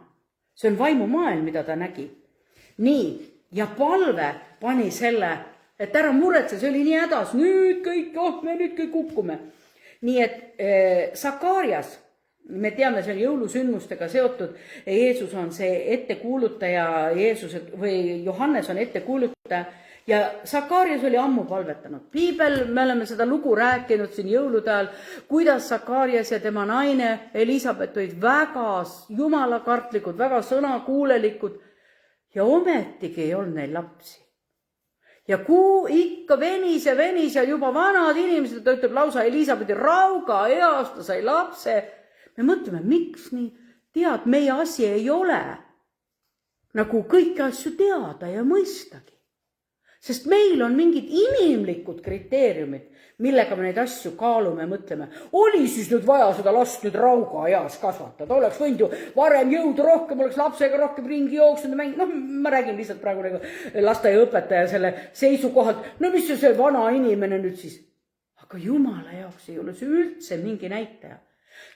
See on vaimumaailm, mida ta nägi. Nii, ja palve pani selle, et ära muretse, see oli nii hädas, nüüd kõik, me nüüd kõik hukkume. Nii et Sakarias, me teame, see on jõulusündmustega seotud, Jeesus on see ettekuulutaja, või Johannes on ettekuulutaja, ja Sakarias oli ammu palvetanud. Piibel, me oleme seda lugu rääkinud siin jõulude ajal, kuidas Sakarias ja tema naine Elisabet olid väga jumalakartlikud, väga sõnakuulelikud ja ometigi ei olnud neil lapsi. ja kuu ikka venis ja juba vanad inimesed, ta ütleb lausa Elisabethi rauga eas, ta sai lapse. Me mõtleme, miks nii? Tead, meie asi ei ole nagu kõiki asju teada ja mõistagi. Sest meil on mingid inimlikud kriteeriumid, millega me neid asju kaalume ja mõtleme. Oli siis nüüd vaja seda last nüüd rauga eas kasvatada, oleks võinud ju varem jõuda rohkem, oleks lapsega rohkem ringi jooksnud. No ma räägin lihtsalt praegu nagu lasteaiaõpetaja selle seisukohalt. No mis see vana inimene nüüd siis? Aga Jumala jaoks ei ole see üldse mingi näitaja.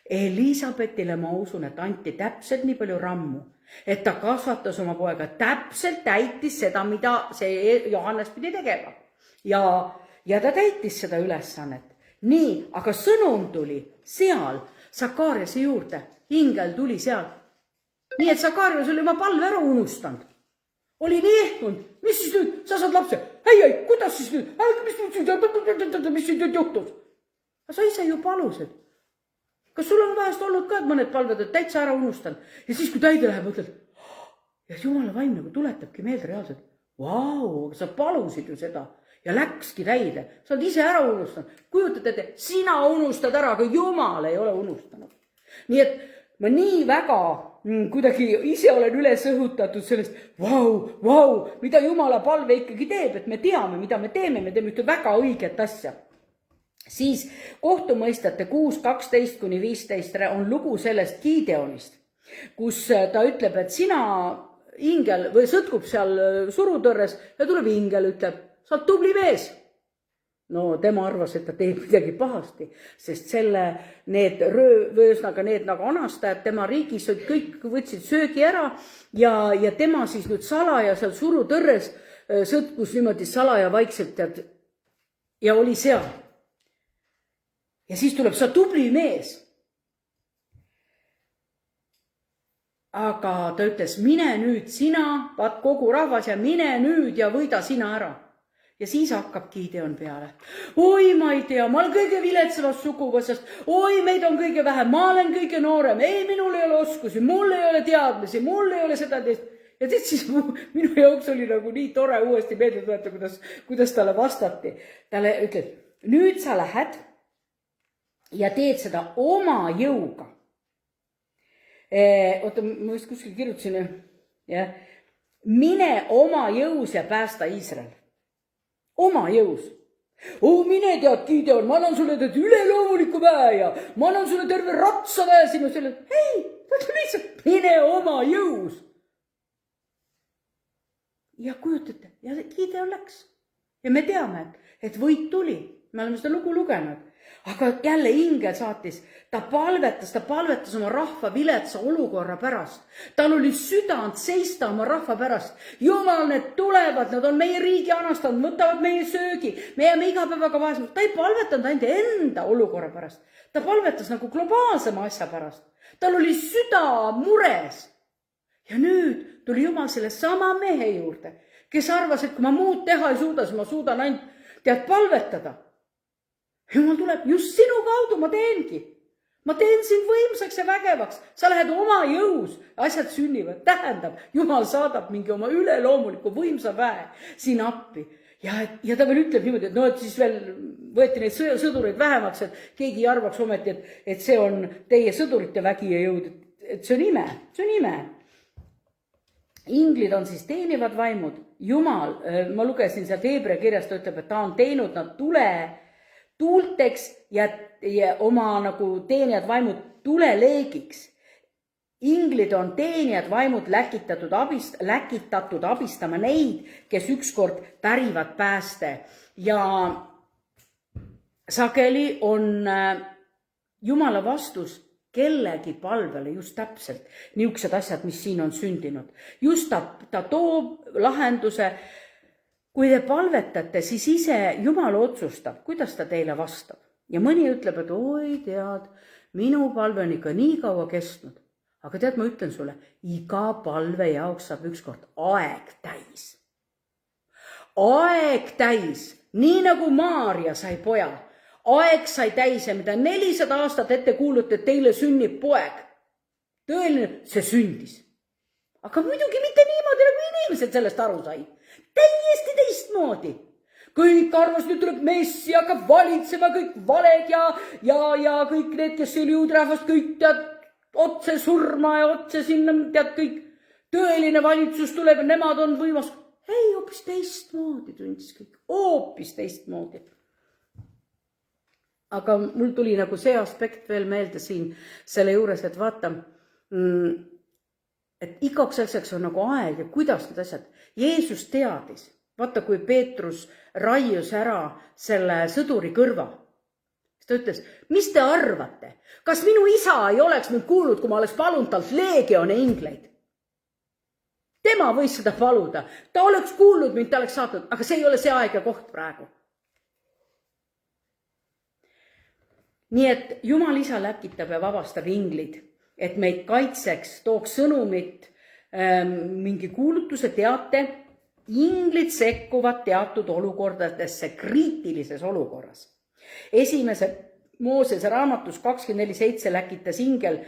Elisabethile ma usun, et anti täpselt nii palju rammu, et ta kasvatas oma poega, täpselt täitis seda, mida see Johannes pidi tegema. Ja ta täitis seda ülesannet. Nii, aga sõnum tuli seal Sakariase juurde. Ingel tuli seal. Nii, et Sakarias oli oma palve ära unustanud. Oli nii ehtunud. Mis siis nüüd? Sa saad lapse. Ei, kuidas siis nüüd? Mis nüüd juhtus? Sa ise ju palusid. Kas sul on vahest olnud ka mõned palved, et täitsa ära unustan? Ja siis, kui täide läheb, mõtled, ja Jumala vaim nagu tuletabki meelde reaalselt. Vau, sa palusid ju seda ja läkski täide. Sa oled ise ära unustanud. Kujutad, et sina unustad ära, aga Jumal ei ole unustanud. Nii et ma nii väga kuidagi ise olen üles õhutatud sellest, vau, mida Jumala palve ikkagi teeb, et me teame, mida me teeme ühte väga õiget asja. Siis kohtumõistate 6:12-15 on lugu sellest Gideonist, kus ta ütleb, et sina ingel või sõtkub seal surutõrres ja tuleb ingel, ütleb, sa oled tubli mees. No tema arvas, et ta teeb midagi pahasti, sest need nagu anastajad tema riigis kõik võtsid söögi ära ja tema siis nüüd salaja seal surutõrres sõtkus niimoodi salaja vaikselt ja oli seal. Ja siis tuleb sa tubli mees. Aga ta ütles, mine nüüd sina, vaat kogu rahvas ja mine nüüd ja võida sina ära. Ja siis hakkab Gideon peale. Oi, ma ei tea, ma olen kõige viletsamast suguvõsast. Oi, meid on kõige vähem, ma olen kõige noorem. Ei, minul ei ole oskusi, mul ei ole teadmisi, mul ei ole seda teist. Ja siis minu jaoks oli nagu nii tore uuesti meelde tuletada, kuidas talle vastati. Talle ütleb, nüüd sa lähed ja teed seda oma jõuga. Oota, ma vist kuskil kirjutasin. Mine oma jõus ja päästa Iisrael. Oma jõus. Mine tead, Gideon, ma annan sulle üleloomuliku väe ja ma annan sulle terve ratsaväe sinu selle. Ei, ta tuli lihtsalt, mine oma jõus. Ja kujutate, ja Gideon läks. Ja me teame, et võit tuli. Me oleme seda lugu lugenud. Aga jälle ingel saatis, ta palvetas oma rahva viletsa olukorra pärast. Tal oli südant seista oma rahva pärast. Jumal, need tulevad, nad on meie riigi anastanud, võtavad meie söögi. Me jääme iga päevaga vaesema. Ta ei palvetanud ainult enda olukorra pärast. Ta palvetas nagu globaalsema asja pärast. Tal oli süda mures. Ja nüüd tuli Jumal selle sama mehe juurde, kes arvas, et kui ma muud teha ei suuda, siis ma suudan ainult palvetada. Jumal tuleb, just sinu kaudu ma teengi. Ma teen sind võimsaks ja vägevaks. Sa lähed oma jõus, asjad sünnivad. Tähendab, Jumal saadab mingi oma üleloomuliku võimsa väe siin appi. Ja ta veel ütleb niimoodi, et siis veel võeti neid sõdureid vähemaks, et keegi ei arvaks ometi, et see on teie sõdurite vägi ja jõud. Et see on ime. Inglid on siis teenivad vaimud. Jumal, ma lugesin sealt Heebrea kirjast, ta ütleb, et ta on teinud nad tuulteks ja oma nagu teenijad vaimud tuleleegiks. Inglid on teenijad vaimud läkitatud abistama neid, kes ükskord pärivad pääste. Ja sageli on Jumala vastus kellegi palvele just täpselt niisugused asjad, mis siin on sündinud. Just ta toob lahenduse. Kui te palvetate, siis ise Jumal otsustab, kuidas ta teile vastab. Ja mõni ütleb, et oi tead, minu palve on ikka nii kaua kestnud. Aga tead, ma ütlen sulle, iga palve jaoks saab ükskord aeg täis. Aeg täis, nii nagu Maarja sai poja. Aeg sai täis ja mida 400 aastat ette kuuluti, et teile sünnib poeg. Tõeline, see sündis. Aga muidugi mitte niimoodi, nagu inimesed sellest aru sai. Täiesti teistmoodi. Kõik arvas, nüüd tuleb messi, hakkab valitsema kõik valed ja kõik need, kes oli juudrahvast, kõik tead otse surma ja otse sinna, tead kõik tõeline valitsus tuleb ja nemad on võimas. Ei, hoopis teistmoodi tundis kõik, hoopis teistmoodi. Aga mul tuli nagu see aspekt veel meelde siin selle juures, et vaata, et igaks asjaks on nagu aeg ja kuidas need asjad. Jeesus teadis, vaata kui Peetrus raius ära selle sõduri kõrva. Ta ütles, mis te arvate? Kas minu isa ei oleks mind kuulnud, kui ma oleks palunud talt leegione ingleid? Tema võis seda paluda. Ta oleks kuulnud mind, ta oleks saatnud, aga see ei ole see aeg ja koht praegu. Nii et Jumal isa läkitab ja vabastab inglid, et meid kaitseks, tooks sõnumit, mingi kuulutuse teate, inglid sekkuvad teatud olukordadesse kriitilises olukorras. Esimese Moosese raamatus 24:7 läkitas ingel,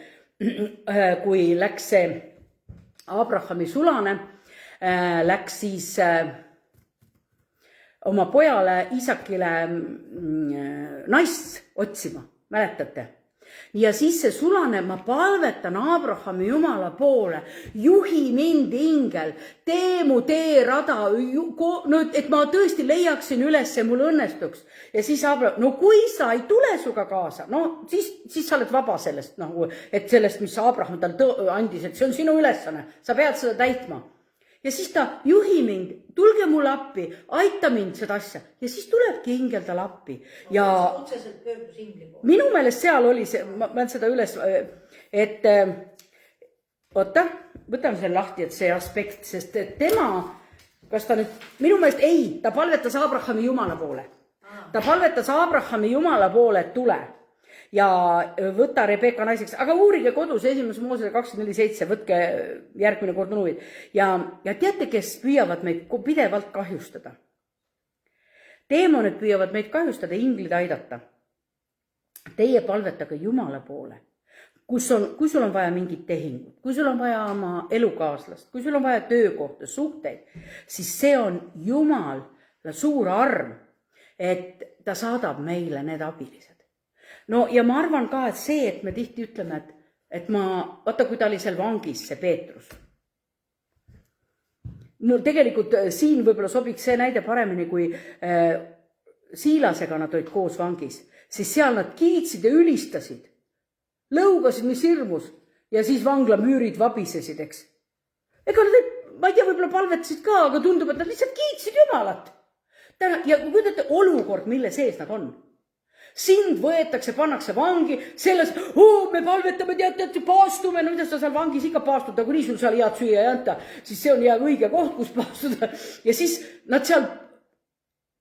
kui läks see Abrahami sulane, läks siis oma pojale Isakile naist otsima, mäletate? Ja siis see sulane, ma palvetan Abrahami Jumala poole, juhi mind ingel, tee mu teerada, et ma tõesti leiaksin üles ja mul õnnestuks. Ja siis Abraham, no kui sa ei tule suga kaasa, no siis sa oled vaba sellest, et sellest, mis Abraham tal andis, et see on sinu ülesanne, sa pead seda täitma. Ja siis ta juhi mind, tulge mulle appi, aita mind seda asja. Ja siis tulebki ingel tal appi. Ja otseselt pöördus ingli poole. Minu meelest seal oli see, ma pean seda üles, et oota, võtame selle lahti, et see aspekt, sest tema, kas ta nüüd, minu meelest ei, ta palvetas Abrahami Jumala poole. Ta palvetas Abrahami Jumala poole, et tule ja võta Rebeka naiseks, aga uurige kodus 1. Moosese 24:7, võtke järgmine kord nuvid. Ja teate, kes püüavad meid pidevalt kahjustada? Teemonid püüavad meid kahjustada, inglid aidata. Teie palvetage Jumala poole. Kui sul on vaja mingit tehingut, kui sul on vaja oma elukaaslast, kui sul on vaja töökohta, suhteid, siis see on Jumal suur arm, et ta saadab meile need abilised. No ja ma arvan ka, et see, et me tihti ütleme, et vaata, kui ta oli seal vangis, see Peetrus. No tegelikult siin võib-olla sobiks see näide paremini, kui Siilasega nad olid koos vangis, siis seal nad kiitsid ja ülistasid, lõugasid, mis hirmus, ja siis vangla müürid vabisesid, eks. Ega nad, ma ei tea, võib-olla palvetasid ka, aga tundub, et nad lihtsalt kiitsid Jumalat. Ja kui te olukord, mille sees nad on, sind võetakse, pannakse vangi, selles, me palvetame, tead, paastume, no mida sa seal vangis ikka paastuda, kui nii sul seal head süüa ei anta, siis see on hea õige koht, kus paastuda. Ja siis nad seal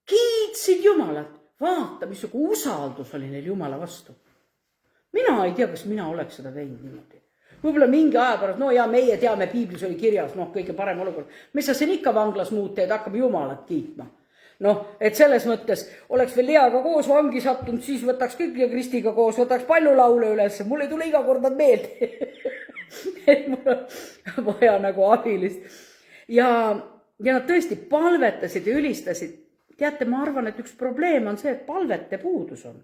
kiitsid Jumalat. Vaata, missugune usaldus oli neil Jumala vastu. Mina ei tea, kas mina oleks seda teinud niimoodi. Võib-olla mingi aja pärast, no ja meie teame, piiblis oli kirjas, kõige parem olukord. Mis sa siin ikka vanglas muud teed, hakkame Jumalat kiitma. Et selles mõttes oleks veel Leaga koos vangi sattunud, siis võtaks kõik ja Kristiga koos, võtaks palju laule üles. Mul ei tule iga kord nad meelde. Et mul on vaja nagu abilist. Ja nad tõesti palvetasid ja ülistasid. Teate, ma arvan, et üks probleem on see, et palvete puudus on.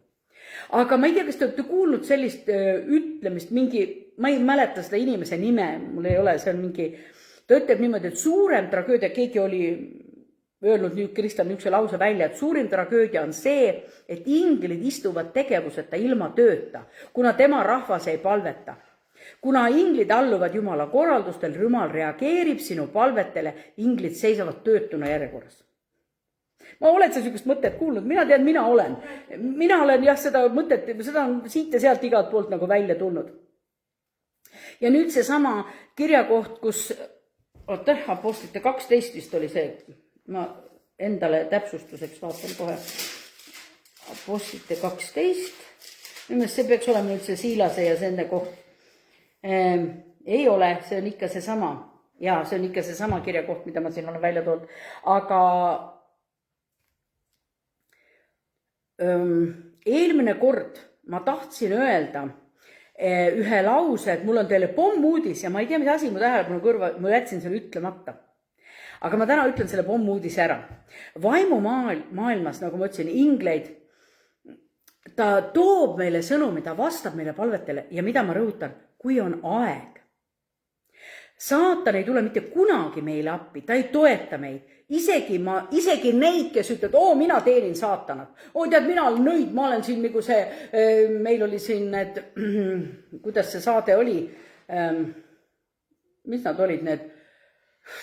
Aga ma ei tea, kas te olete kuulnud sellist ütlemist, ma ei mäleta seda inimese nime, mul ei ole, see on mingi, ta ütleb niimoodi, et suurem tragöödia, keegi oli öelnud Kristel niisuguse lause välja, et suurim tragöödia on see, et inglid istuvad tegevuseta ilma tööta, kuna tema rahvas ei palveta. Kuna inglid alluvad Jumala korraldustel, Jumal reageerib sinu palvetele, inglid seisavad töötuna järjekorras. Ma oled sa niisugust mõtet kuulnud? Mina tean, mina olen jah seda mõtet, seda on siit ja sealt igalt poolt nagu välja tulnud. Ja nüüd see sama kirjakoht, kus, Apostlite 12 vist oli see, ma endale täpsustuseks vaatan kohe Apostlite 12, see peaks olema nüüd see Siilase ja see enne koht. Ei ole, see on ikka see sama. Ja see on ikka see sama kirjakoht, mida ma siin olen välja toonud. Aga eelmine kord ma tahtsin öelda ühe lause, et mul on teile pommuudis ja ma ei tea, mis asi mu tähelepanu kõrva, ma jätsin selle ütlemata. aga ma täna ütlen selle pommuudise ära. Vaimumaailmas, nagu ma ütlesin, ingleid, ta toob meile sõnumi, ta vastab meile palvetele ja mida ma rõhutan, kui on aeg. Saatan ei tule mitte kunagi meile appi, ta ei toeta meid. Isegi neid, kes ütlevad, mina teenin saatanat. Tead, mina olen nõid, ma olen siin nagu see, meil oli siin need, kuidas see saade oli, mis nad olid need,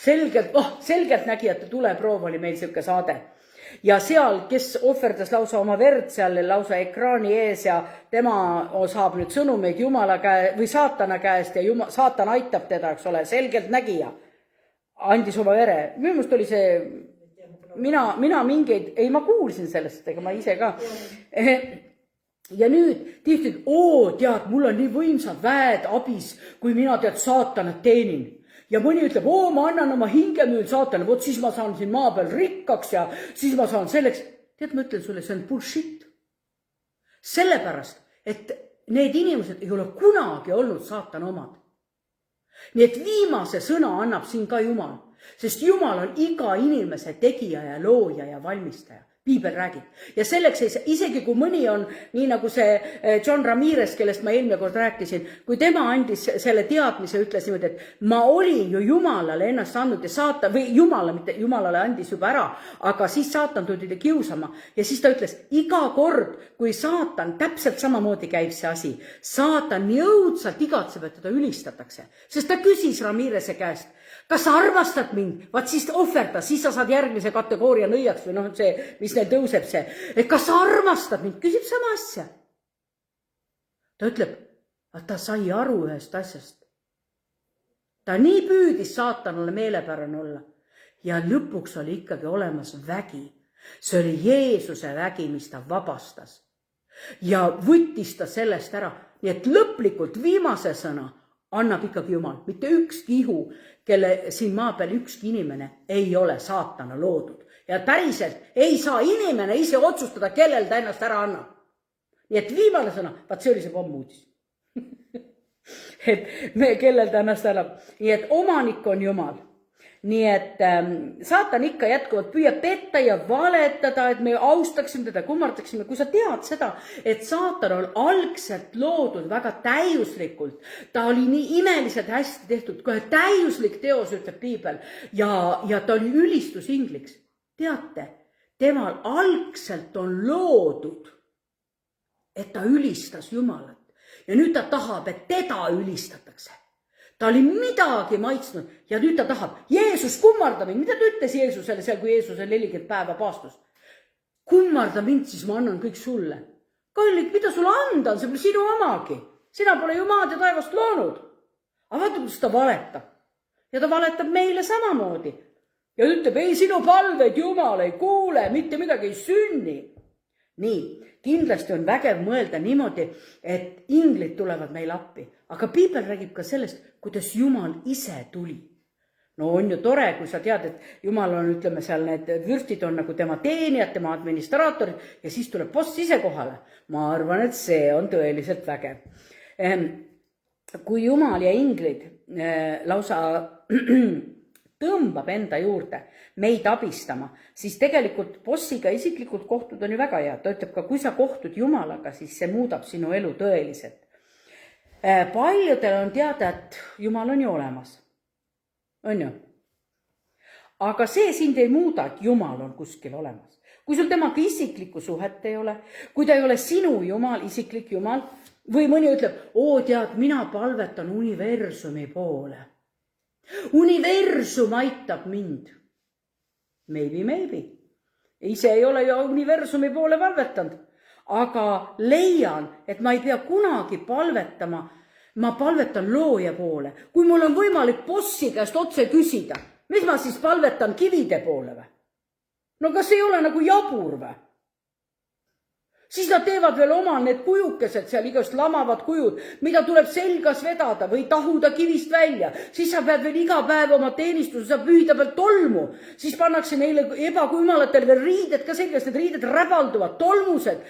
selgelt nägijate tuleproov oli meil siuke saade. Ja seal, kes ohverdas lausa oma verd seal lausa ekraani ees ja tema saab nüüd sõnumeid Jumala või saatana käest ja saatan aitab teda, eks ole, selgelt nägija. Andis oma vere. Minu meelest oli see, mina mingeid, ma kuulsin sellest, ega ma ise ka. Ja nüüd tihti, tead, mul on nii võimsad väed abis, kui mina saatanat teenin. Ja mõni ütleb, ma annan oma hingemüül saatana, siis ma saan siin maa peal rikkaks ja siis ma saan selleks. Tead, ma ütlen sulle, see on bullshit. Sellepärast, et need inimesed ei ole kunagi olnud saatana omad. Nii et viimase sõna annab siin ka Jumal, sest Jumal on iga inimese tegija ja looja ja valmistaja. Piibel räägib. Ja selleks isegi kui mõni on, nii nagu see John Ramirez, kellest ma eelmine kord rääkisin, kui tema andis selle teadmise, ütles niimoodi, et ma olin ju Jumalale ennast andnud ja Jumalale andis juba ära, aga siis saatan tuli kiusama. Ja siis ta ütles, iga kord, kui saatan, täpselt samamoodi käib see asi, saatan nii õudsalt igatseb, et teda ülistatakse. Sest ta küsis Ramireze käest, kas sa armastad mind? Vaat siis ohverda, siis sa saad järgmise kategooria nõiaks või see, mis neil tõuseb see. Et kas sa armastad mind? Küsib sama asja. Ta ütleb, et ta sai aru ühest asjast. Ta nii püüdis saatanale meelepärane olla. Ja lõpuks oli ikkagi olemas vägi. See oli Jeesuse vägi, mis ta vabastas. Ja võttis ta sellest ära. Nii et lõplikult viimase sõna annab ikkagi Jumal. Mitte ükski ihu, kelle siin maa peal ükski inimene ei ole saatana loodud. Ja päriselt ei saa inimene ise otsustada, kellel ta ennast ära annab. Nii et viimane sõna, vaat see oli see pommuudis. Et kellel ta ennast annab. Nii et omanik on Jumal. Nii et saatan ikka jätkuvalt püüab petta ja valetada, et me austaksime teda, kummardaksime. Kui sa tead seda, et saatan on algselt loodud väga täiuslikult, ta oli nii imeliselt hästi tehtud, kohe täiuslik teos, ütleb Piibel, ja ta oli ülistusingliks. Teate, temal algselt on loodud, et ta ülistas Jumalat ja nüüd ta tahab, et teda ülistatakse. Ta oli midagi maitsnud ja nüüd ta tahab. Jeesus, kummarda mind. Mida ta ütles Jeesusele seal, kui Jeesus on 40 päeva paastus? Kummarda mind, siis ma annan kõik sulle. Kallik, mida sulle anda on? See pole sinu omagi. Sina pole ju maad ja taevast loonud. Aga vaata, kuidas ta valetab. Ja ta valetab meile samamoodi. Ja ütleb, ei sinu palveid Jumal ei kuule, mitte midagi ei sünni. Nii, kindlasti on vägev mõelda niimoodi, et inglid tulevad meil appi. Aga Piibel räägib ka sellest, kuidas Jumal ise tuli. No on ju tore, kui sa tead, et Jumal on, ütleme seal, need vürstid on nagu tema teenijad, tema administraatorid ja siis tuleb boss ise kohale. Ma arvan, et see on tõeliselt vägev. Kui Jumal ja inglid lausa tõmbab enda juurde meid abistama, siis tegelikult bossiga isiklikult kohtud on ju väga hea. Ta ütleb ka, kui sa kohtud Jumalaga, siis see muudab sinu elu tõeliselt. Paljudel on teada, et Jumal on ju olemas. On ju? Aga see sind ei muuda, et Jumal on kuskil olemas. Kui sul temaga isiklikku suhet ei ole, kui ta ei ole sinu Jumal, isiklik Jumal, või mõni ütleb, tead, mina palvetan universumi poole. Universum aitab mind. Maybe. Ise ei ole ju universumi poole palvetanud. Aga leian, et ma ei pea kunagi palvetama. Ma palvetan looja poole. Kui mul on võimalik bossi käest otse küsida, mis ma siis palvetan kivide poole või? No kas ei ole nagu jabur või? Siis nad teevad veel omal need kujukesed, seal igast lamavad kujud, mida tuleb selgas vedada või tahuda kivist välja. Siis sa pead veel iga päev oma teenistuse, sa pühida veel tolmu. Siis pannakse neile ebakujumalatele veel riided ka selgast, need riided räbalduvad, tolmused.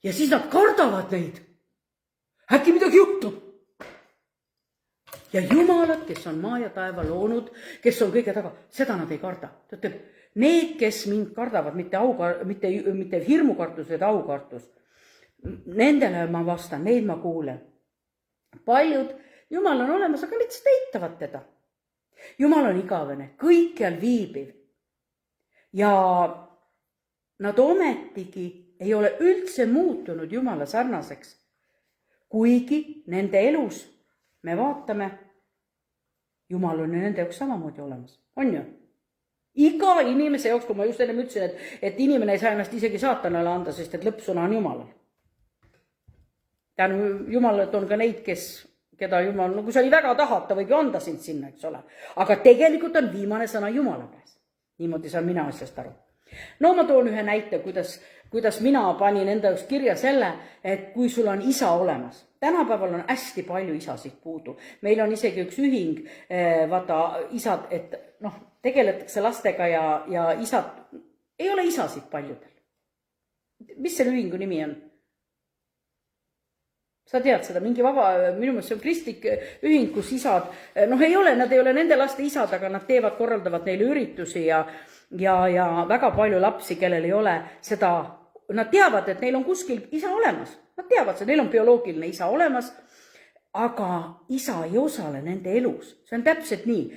Ja siis nad kardavad neid. Äkki midagi juhtub. ja jumalad, kes on maa ja taeva loonud, kes on kõige taga, seda nad ei karda. Ta ütleb, need, kes mind kardavad, mitte hirmukartus, vaid aukartus, nendele ma vastan, neid ma kuulen. Paljud, Jumal on olemas, aga lihtsalt eitavad teda. Jumal on igavene, kõikjal viibiv. Ja nad ometigi ei ole üldse muutunud Jumala sarnaseks. Kuigi nende elus me vaatame, Jumal on ju nende jaoks samamoodi olemas. On ju? Iga inimese jaoks, kui ma just enne ütlesin, et inimene ei saa ennast isegi saatanale anda, sest et lõppsõna on Jumalal. Tänu Jumalat on ka neid, keda Jumal, kui sa väga tahad, ta võib ju anda sind sinna, eks ole. Aga tegelikult on viimane sõna Jumala käes. Niimoodi saan mina asjast aru. No ma toon ühe näite, kuidas mina panin enda jaoks kirja selle, et kui sul on isa olemas. Tänapäeval on hästi palju isasid puudu. Meil on isegi üks ühing, vaata isad, et tegeletakse lastega ja isad, ei ole isasid paljudel. Mis selle ühingu nimi on? Sa tead seda, mingi minu meelest see on kristlik ühing, kus isad, nad ei ole nende laste isad, aga nad korraldavad neile üritusi ja väga palju lapsi, kellel ei ole seda, nad teavad, et neil on kuskil isa olemas. Nad teavad, neil on bioloogiline isa olemas, aga isa ei osale nende elus. See on täpselt nii.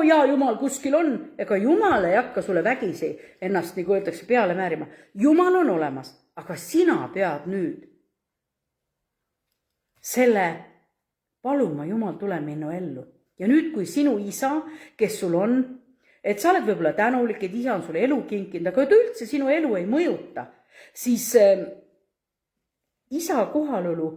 Jaa, Jumal kuskil on, ega Jumal ei hakka sulle vägisi ennast, nagu öeldakse, peale määrima. Jumal on olemas, aga sina pead nüüd selle paluma, Jumal, tule minu ellu. Ja nüüd, kui sinu isa, kes sul on, et sa oled võib-olla tänulik, et isa on sulle elu kinkinud, aga et üldse sinu elu ei mõjuta, siis isa kohalolu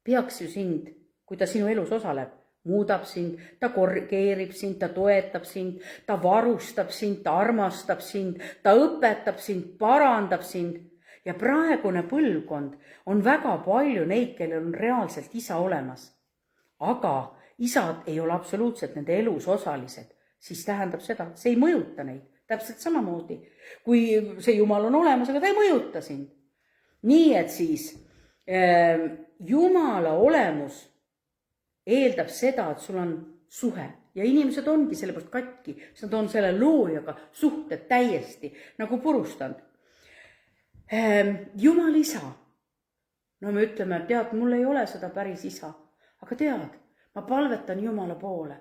peaks ju sind, kui ta sinu elus osaleb, muudab sind, ta korrigeerib sind, ta toetab sind, ta varustab sind, ta armastab sind, ta õpetab sind, parandab sind. Ja praegune põlvkond on väga palju neid, kellel on reaalselt isa olemas. Aga isad ei ole absoluutselt nende elus osalised. Siis tähendab seda, see ei mõjuta neid. Täpselt samamoodi. Kui see Jumal on olemas, aga ta ei mõjuta sind. Nii et siis Jumala olemus eeldab seda, et sul on suhe. Ja inimesed ongi sellepärast katki. Nad on selle loojaga suhted täiesti nagu purustanud. Jumal isa. No me ütleme, tead, mul ei ole seda päris isa. Aga tead, ma palvetan Jumala poole.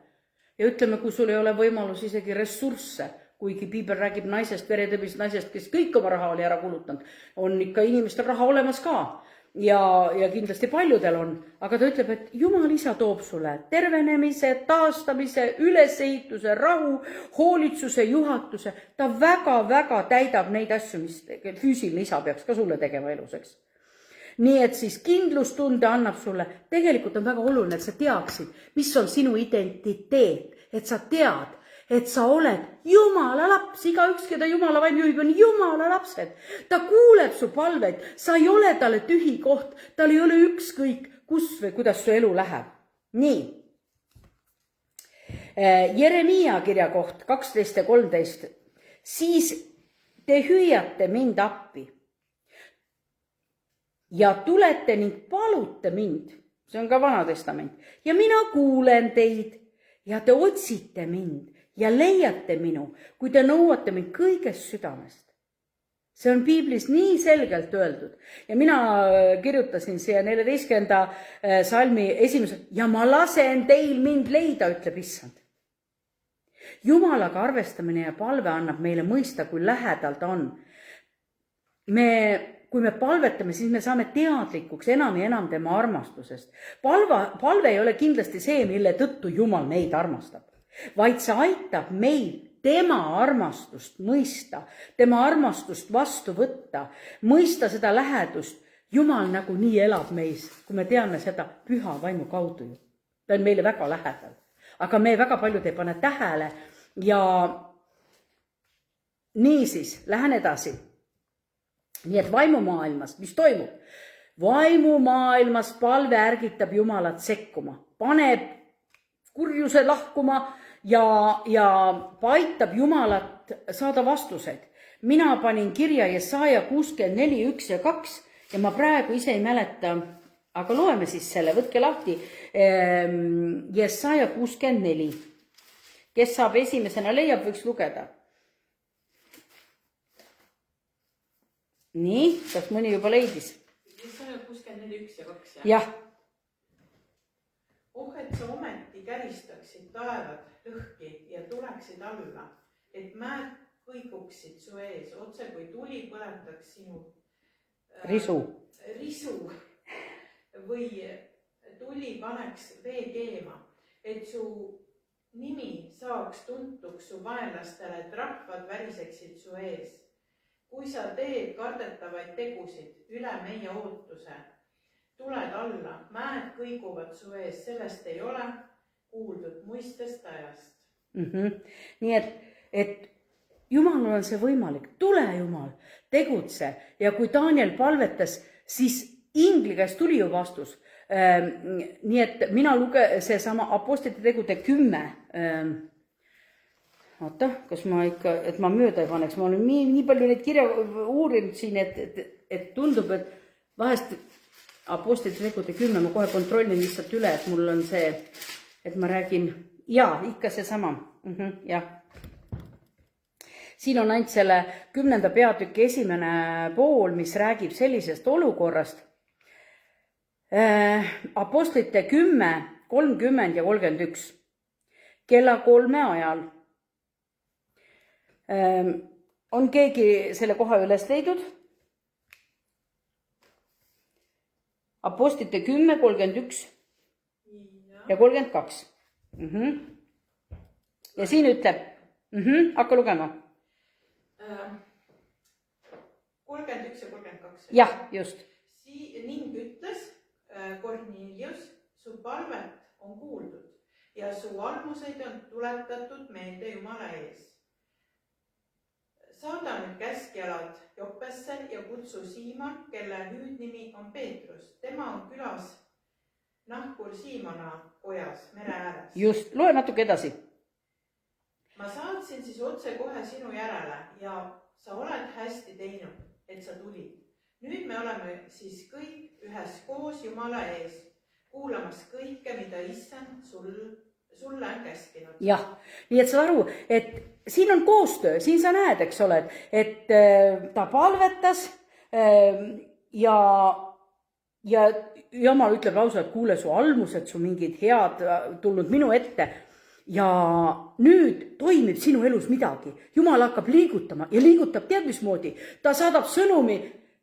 Ja ütleme, kui sul ei ole võimalus isegi ressursse, kuigi Piibel räägib naisest, veretõbist naisest, kes kõik oma raha oli ära kulutanud, on ikka inimestel raha olemas ka. Ja kindlasti paljudel on. Aga ta ütleb, et Jumal isa toob sulle tervenemise, taastamise, ülesehituse, rahu, hoolitsuse, juhatuse. Ta väga täidab neid asju, mis füüsiline isa peaks ka sulle tegema eluseks. Nii et siis kindlustunde annab sulle. Tegelikult on väga oluline, et sa teaksid, mis on sinu identiteet. Et sa tead, et sa oled Jumala laps, igaüks, keda Jumala vaim juhib, on Jumala lapsed. Ta kuuleb su palveid, sa ei ole talle tühi koht, tal ei ole ükskõik, kus või kuidas su elu läheb. Nii. Jeremia kirja koht 12 ja 13. Siis te hüüate mind appi ja tulete ning palute mind. See on ka Vana Testament. Ja mina kuulen teid ja te otsite mind. Ja leiate minu, kui te nõuate mind kõigest südamest. See on Piiblis nii selgelt öeldud. Ja mina kirjutasin siia 14. salmi esimese. Ja ma lasen teil mind leida, ütleb issand. Jumalaga arvestamine ja palve annab meile mõista, kui lähedal ta on. Kui me palvetame, siis me saame teadlikuks enam ja enam tema armastusest. Palve ei ole kindlasti see, mille tõttu Jumal meid armastab. Vaid see aitab meid tema armastust mõista, tema armastust vastu võtta, mõista seda lähedust. Jumal nagu nii elab meis, kui me teame seda püha vaimu kaudu. Ta on meile väga lähedal. Aga me väga paljud ei pane tähele ja niisiis, lähen edasi. Nii et vaimumaailmas, mis toimub? Vaimumaailmas palve ärgitab Jumalat sekkuma, paneb kurjuse lahkuma ja aitab Jumalat saada vastused. Mina panin kirja Jesaja 64, 1 ja 2 ja ma praegu ise ei mäleta, aga loeme siis selle, võtke lahti Jesaja 64. Kes saab esimesena leiab, võiks lugeda. Nii, kas mõni juba leidis? Jesaja 64, 1 ja 2. Jah. Et sa ometi käristaksid taevad lõhki ja tuleksid alla, et mäed kõiguksid su ees, otse kui tuli põletaks sinu risu või tuli paneks vee keema, et su nimi saaks tuntuks su vaenlastele, et rahvad väriseksid su ees. Kui sa teed kardetavaid tegusid üle meie ootuse, tuled alla, mäed kõiguvad su ees, sellest ei ole kuuldud muistest ajast. Nii et Jumalal on see võimalik, tule Jumal, tegutse. Ja kui Daniel palvetas, siis ingli käest tuli ju vastus. Nii et mina see sama Apostlite tegude 10. Oota, kas ma ikka, et ma mööda ei paneks, ma olen nii palju neid kirja uurinud siin, et tundub, et vahest Apostlite tegude 10, ma kohe kontrollin lihtsalt üle, et mul on see, et ma räägin, ikka see sama, jah. Siin on ainult selle 10. peatüki esimene pool, mis räägib sellisest olukorrast. Apostlite 10, 30 ja 31. Kella 3 ajal. On keegi selle koha üles leidnud? Apostlite 10, 31 ja 32. Ja siin ütleb, hakka lugema. 31 ja 32. Jah, just. Ning ütles Kornelius, su palvet on kuuldud ja su armuseid on tuletatud meelde Jumala ees. Saada nüüd käskjalad Joppesse ja kutsu Siiman, kelle hüüdnimi on Peetrus. Tema on külas nahkur Siimona pojas mere ääres. Just, loe natuke edasi. Ma saatsin siis otse kohe sinu järele ja sa oled hästi teinud, et sa tulid. Nüüd me oleme siis kõik üheskoos Jumala ees, kuulamas kõike, mida Issand sulle on käskinud. Jah, nii et sa aru, et siin on koostöö, siin sa näed, eks ole, et ta palvetas ja Jumal ütleb lausa, et kuule su almused, su mingid head tulnud minu ette ja nüüd toimib sinu elus midagi. Jumal hakkab liigutama ja liigutab tead mismoodi. Ta saadab sõnumi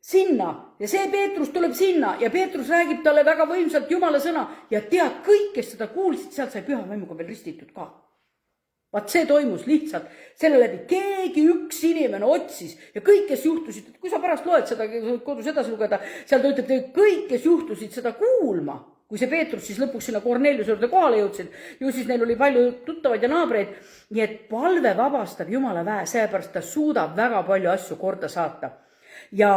sinna ja see Peetrus tuleb sinna ja Peetrus räägib talle väga võimsalt Jumala sõna ja tead, kõik, kes seda kuulsid, sealt sai püha vaimuga veel ristitud ka. Vaat see toimus lihtsalt selle läbi. Keegi üks inimene otsis ja kõik, kes juhtusid, kui sa pärast loed seda kodus edasi lugeda, seal ta ütleb, kõik, kes juhtusid seda kuulma, kui see Peetrus siis lõpuks sinna Korneliuse juurde kohale jõudsid, ju siis neil oli palju tuttavaid ja naabreid, nii et palve vabastab Jumala väe, seepärast ta suudab väga palju asju korda saata. Ja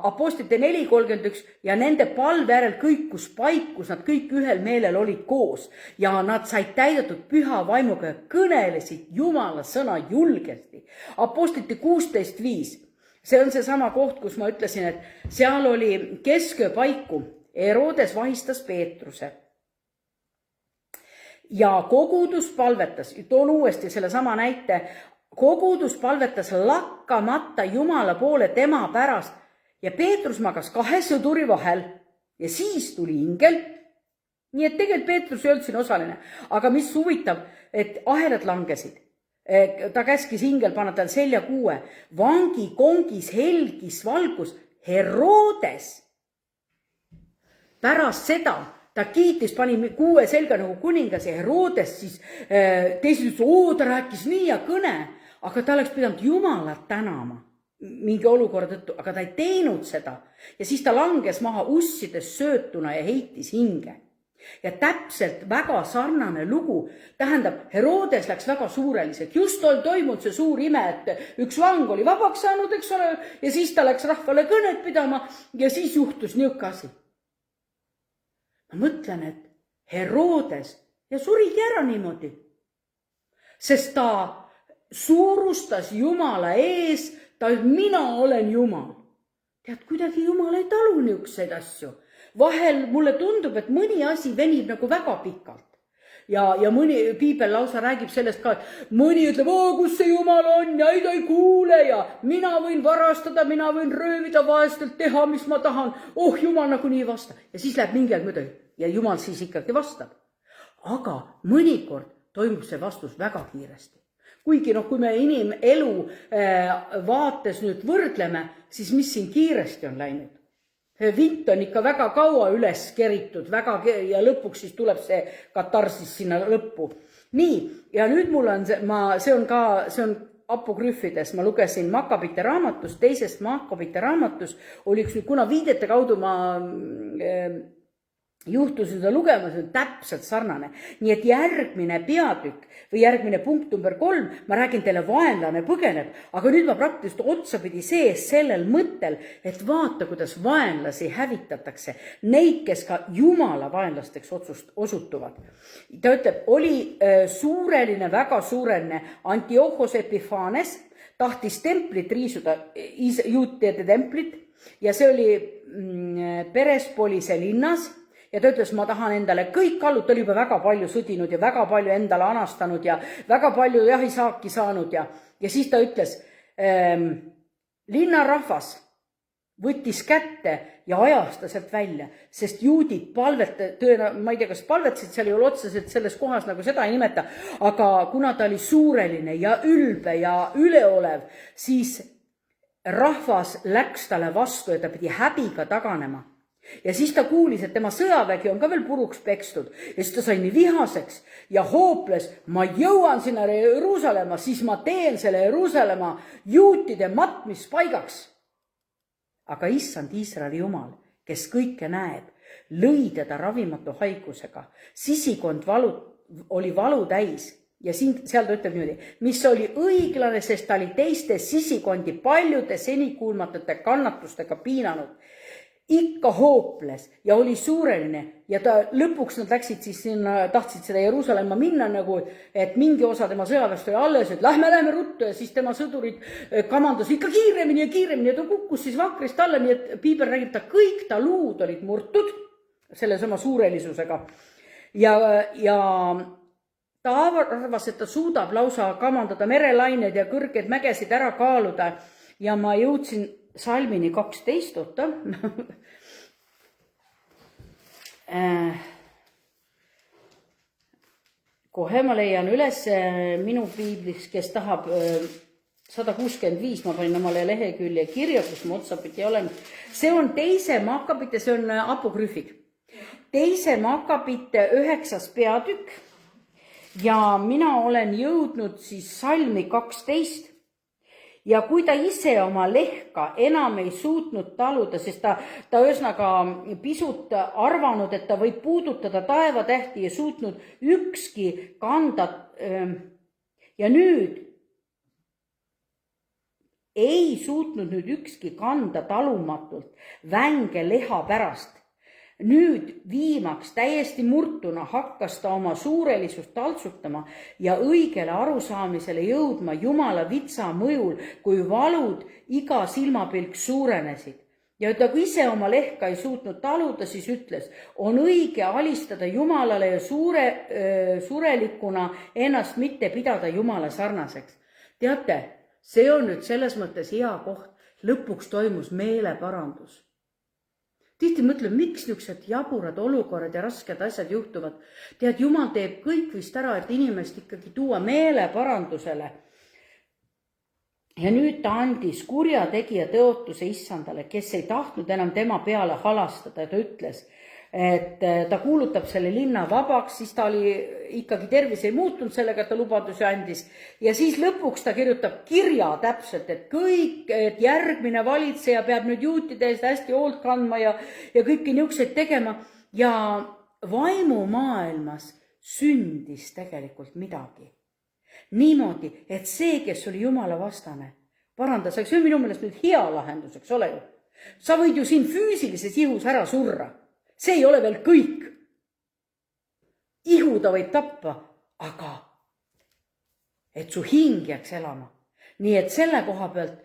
Apostlite 4.31 ja nende palve järel kõikus paikus, nad kõik ühel meelel olid koos ja nad said täidetud püha vaimuga ja kõnelesid Jumala sõna julgesti. Apostlite 16.5, see on see sama koht, kus ma ütlesin, et seal oli kesköö paiku, Herodes vahistas Peetruse ja kogudus palvetas, toon uuesti selle sama näite, kogudus palvetas lakkamata Jumala poole tema pärast ja Peetrus magas kahe sõduri vahel ja siis tuli ingel. Nii et tegelikult Peetrus ei olnud siin osaline, aga mis huvitav, et ahelad langesid. Ta käskis ingel panna tal selja kuue, vangi kongis helgis valgus Herodes. Pärast seda ta kiitis, pani kuue selga nagu kuningas ja Herodes siis teised ütles, ta rääkis nii ja kõne, aga ta oleks pidanud Jumalat tänama mingi olukorra tõttu, aga ta ei teinud seda. Ja siis ta langes maha ussides söötuna ja heitis hinge. Ja täpselt väga sarnane lugu, tähendab, Herodes läks väga suureliselt. Just oli toimunud see suur ime, et üks vang oli vabaks saanud, eks ole, ja siis ta läks rahvale kõnet pidama ja siis juhtus niuke asi. Ma mõtlen, et Herodes ja surigi ära niimoodi, sest ta suurustas Jumala ees, ta mina olen Jumal. Tead, kuidagi Jumal ei talu niukseid asju. vahel mulle tundub, et mõni asi venib nagu väga pikalt. Ja mõni piibel lausa räägib sellest ka, et mõni ütleb, kus see Jumal on ja ta ei kuule ja mina võin varastada, mina võin röövida vaestelt, teha, mis ma tahan. Jumal nagunii ei vasta. Ja siis läheb mingi aeg mööda ja Jumal siis ikkagi vastab. Aga mõnikord toimub see vastus väga kiiresti. Kuigi kui me inimelu vaates nüüd võrdleme, siis mis siin kiiresti on läinud? Vint on ikka väga kaua üles keritud ja lõpuks siis tuleb see katarsis sinna lõppu. Nii, ja nüüd mul on see on apokrüffides, ma lugesin Makkabite raamatust, teisest Makkabite raamatust, oli üks nüüd, kuna viidete kaudu ma juhtusin seda lugema, see on täpselt sarnane. Nii et järgmine peatükk või järgmine punkt number 3, ma räägin teile, vaenlane põgeneb, aga nüüd ma praktiliselt otsapidi sees sellel mõttel, et vaata, kuidas vaenlasi hävitatakse, neid, kes ka Jumala vaenlasteks osutuvad. Ta ütleb, oli suureline, väga suureline Antiochos Epiphanes, tahtis templit riisuda, juutide templit, ja see oli Perespolise linnas. Ja ta ütles, ma tahan endale kõik kallud, ta oli juba väga palju sõdinud ja väga palju endale anastanud ja väga palju jahisaaki saanud ja siis ta ütles, linnarahvas võttis kätte ja ajas ta sealt välja, sest juudid ma ei tea, kas palvetasid, seal ei ole otseselt selles kohas, nagu seda ei nimeta, aga kuna ta oli suureline ja ülbe ja üleolev, siis rahvas läks talle vastu ja ta pidi häbiga taganema. Ja siis ta kuulis, et tema sõjavägi on ka veel puruks pekstud ja siis ta sai nii vihaseks ja hooples, ma jõuan sinna Jeruusalemma, siis ma teen selle Jeruusalemma juutide matmispaigaks. Aga issand Iisraeli Jumal, kes kõike näeb, lõi teda ravimatu haigusega, sisikond oli valu täis ja seal ta ütleb niimoodi, mis oli õiglane, sest ta oli teiste sisikondi paljude senikuulmatute kannatustega piinanud. Ikka hooples ja oli suureline ja ta lõpuks nad läksid siis sinna, tahtsid seda Jeruusalemma minna nagu, et mingi osa tema sõjaväest oli alles, et lähme ruttu ja siis tema sõdurid kamandas ikka kiiremini ja ta kukkus siis vakrist alla, nii et piibel räägib, ta kõik ta luud olid murtud selle sama suurelisusega ja ta arvas, et ta suudab lausa kamandada merelained ja kõrged mägesid ära kaaluda ja ma jõudsin Salmini 12, oota. Kohe ma leian üles minu piiblis, kes tahab 165, ma panin omale lehekülje kirja, kus ma otsapidi olen. See on teise Makkabite, see on apokrüfid. Teise Makkabite 9. peatükk ja mina olen jõudnud siis Salmi 12. Ja kui ta ise oma lehka enam ei suutnud taluda, sest ta ühesõnaga pisut arvanud, et ta võib puudutada taevatähti ja suutnud ükski kanda. Ja nüüd ei suutnud ükski kanda talumatult vänge leha pärast. Nüüd viimaks täiesti murtuna hakkas ta oma suurelisust taltsutama ja õigele arusaamisele jõudma Jumala vitsa mõjul, kui valud iga silmapilk suurenesid. Ja ta kui ise oma lehka ei suutnud taluda, siis ütles, on õige alistada Jumalale ja surelikuna ennast mitte pidada Jumala sarnaseks. Teate, see on nüüd selles mõttes hea koht, lõpuks toimus meeleparandus. Tihti mõtlen, miks niisugused jaburad olukorrad ja rasked asjad juhtuvad. Tead, Jumal teeb kõik vist ära, et inimest ikkagi tuua meeleparandusele. Ja nüüd ta andis kurjategija tõotuse issandale, kes ei tahtnud enam tema peale halastada ja ta ütles, et ta kuulutab selle linna vabaks, siis ta oli ikkagi tervis ei muutunud sellega, et ta lubadusi andis. Ja siis lõpuks ta kirjutab kirja täpselt, et järgmine valitseja peab nüüd juutide eest hästi hoolt kandma ja kõiki niisuguseid tegema. Ja vaimumaailmas sündis tegelikult midagi. Niimoodi, et see, kes oli Jumala vastane, parandas, see on minu meelest nüüd hea lahendus, eks ole ju. Sa võid ju siin füüsilises ihus ära surra. See ei ole veel kõik. Ihu ta võib tappa, aga et su hing jääks elama. nii et selle koha pealt,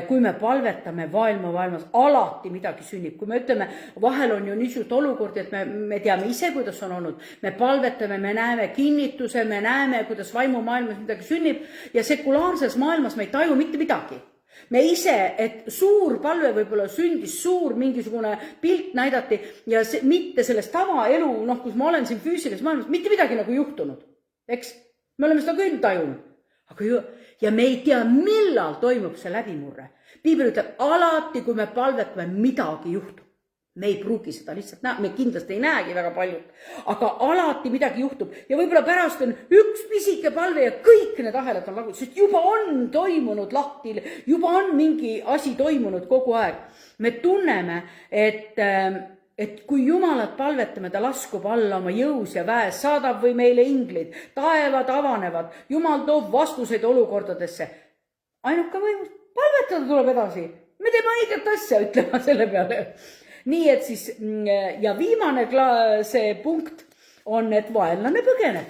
kui me palvetame maailmas, alati midagi sünnib. Kui me ütleme, vahel on ju niisugust olukordi, et me teame ise, kuidas on olnud. Me palvetame, me näeme kinnituse, me näeme, kuidas vaimumaailmas midagi sünnib ja sekulaarses maailmas me ei taju mitte midagi. Me ise, et suur palve võib-olla sündis, suur mingisugune pilt näidati ja mitte sellest tavaelu, kus ma olen siin füüsilises maailmas, mitte midagi nagu juhtunud. Eks? Me oleme seda küll tajunud. Aga ja me ei tea, millal toimub see läbimurre. Piibel ütleb, alati kui me palvetame, midagi juhtub. Me ei pruugi seda lihtsalt näha, me kindlasti ei näegi väga paljud, aga alati midagi juhtub ja võib-olla pärast on üks pisike palve ja kõik need ahelad on lagunud, sest juba on toimunud lahti, juba on mingi asi toimunud kogu aeg. Me tunneme, et kui Jumalat palvetame, ta laskub alla oma jõus ja väes, saadab või meile inglid, taevad avanevad, Jumal toob vastuseid olukordadesse. Ainuke võimus, palvetada tuleb edasi. Me teeme õiget asja, ütlema selle peale. Nii et siis, ja viimane see punkt on, et vaenlane põgeneb.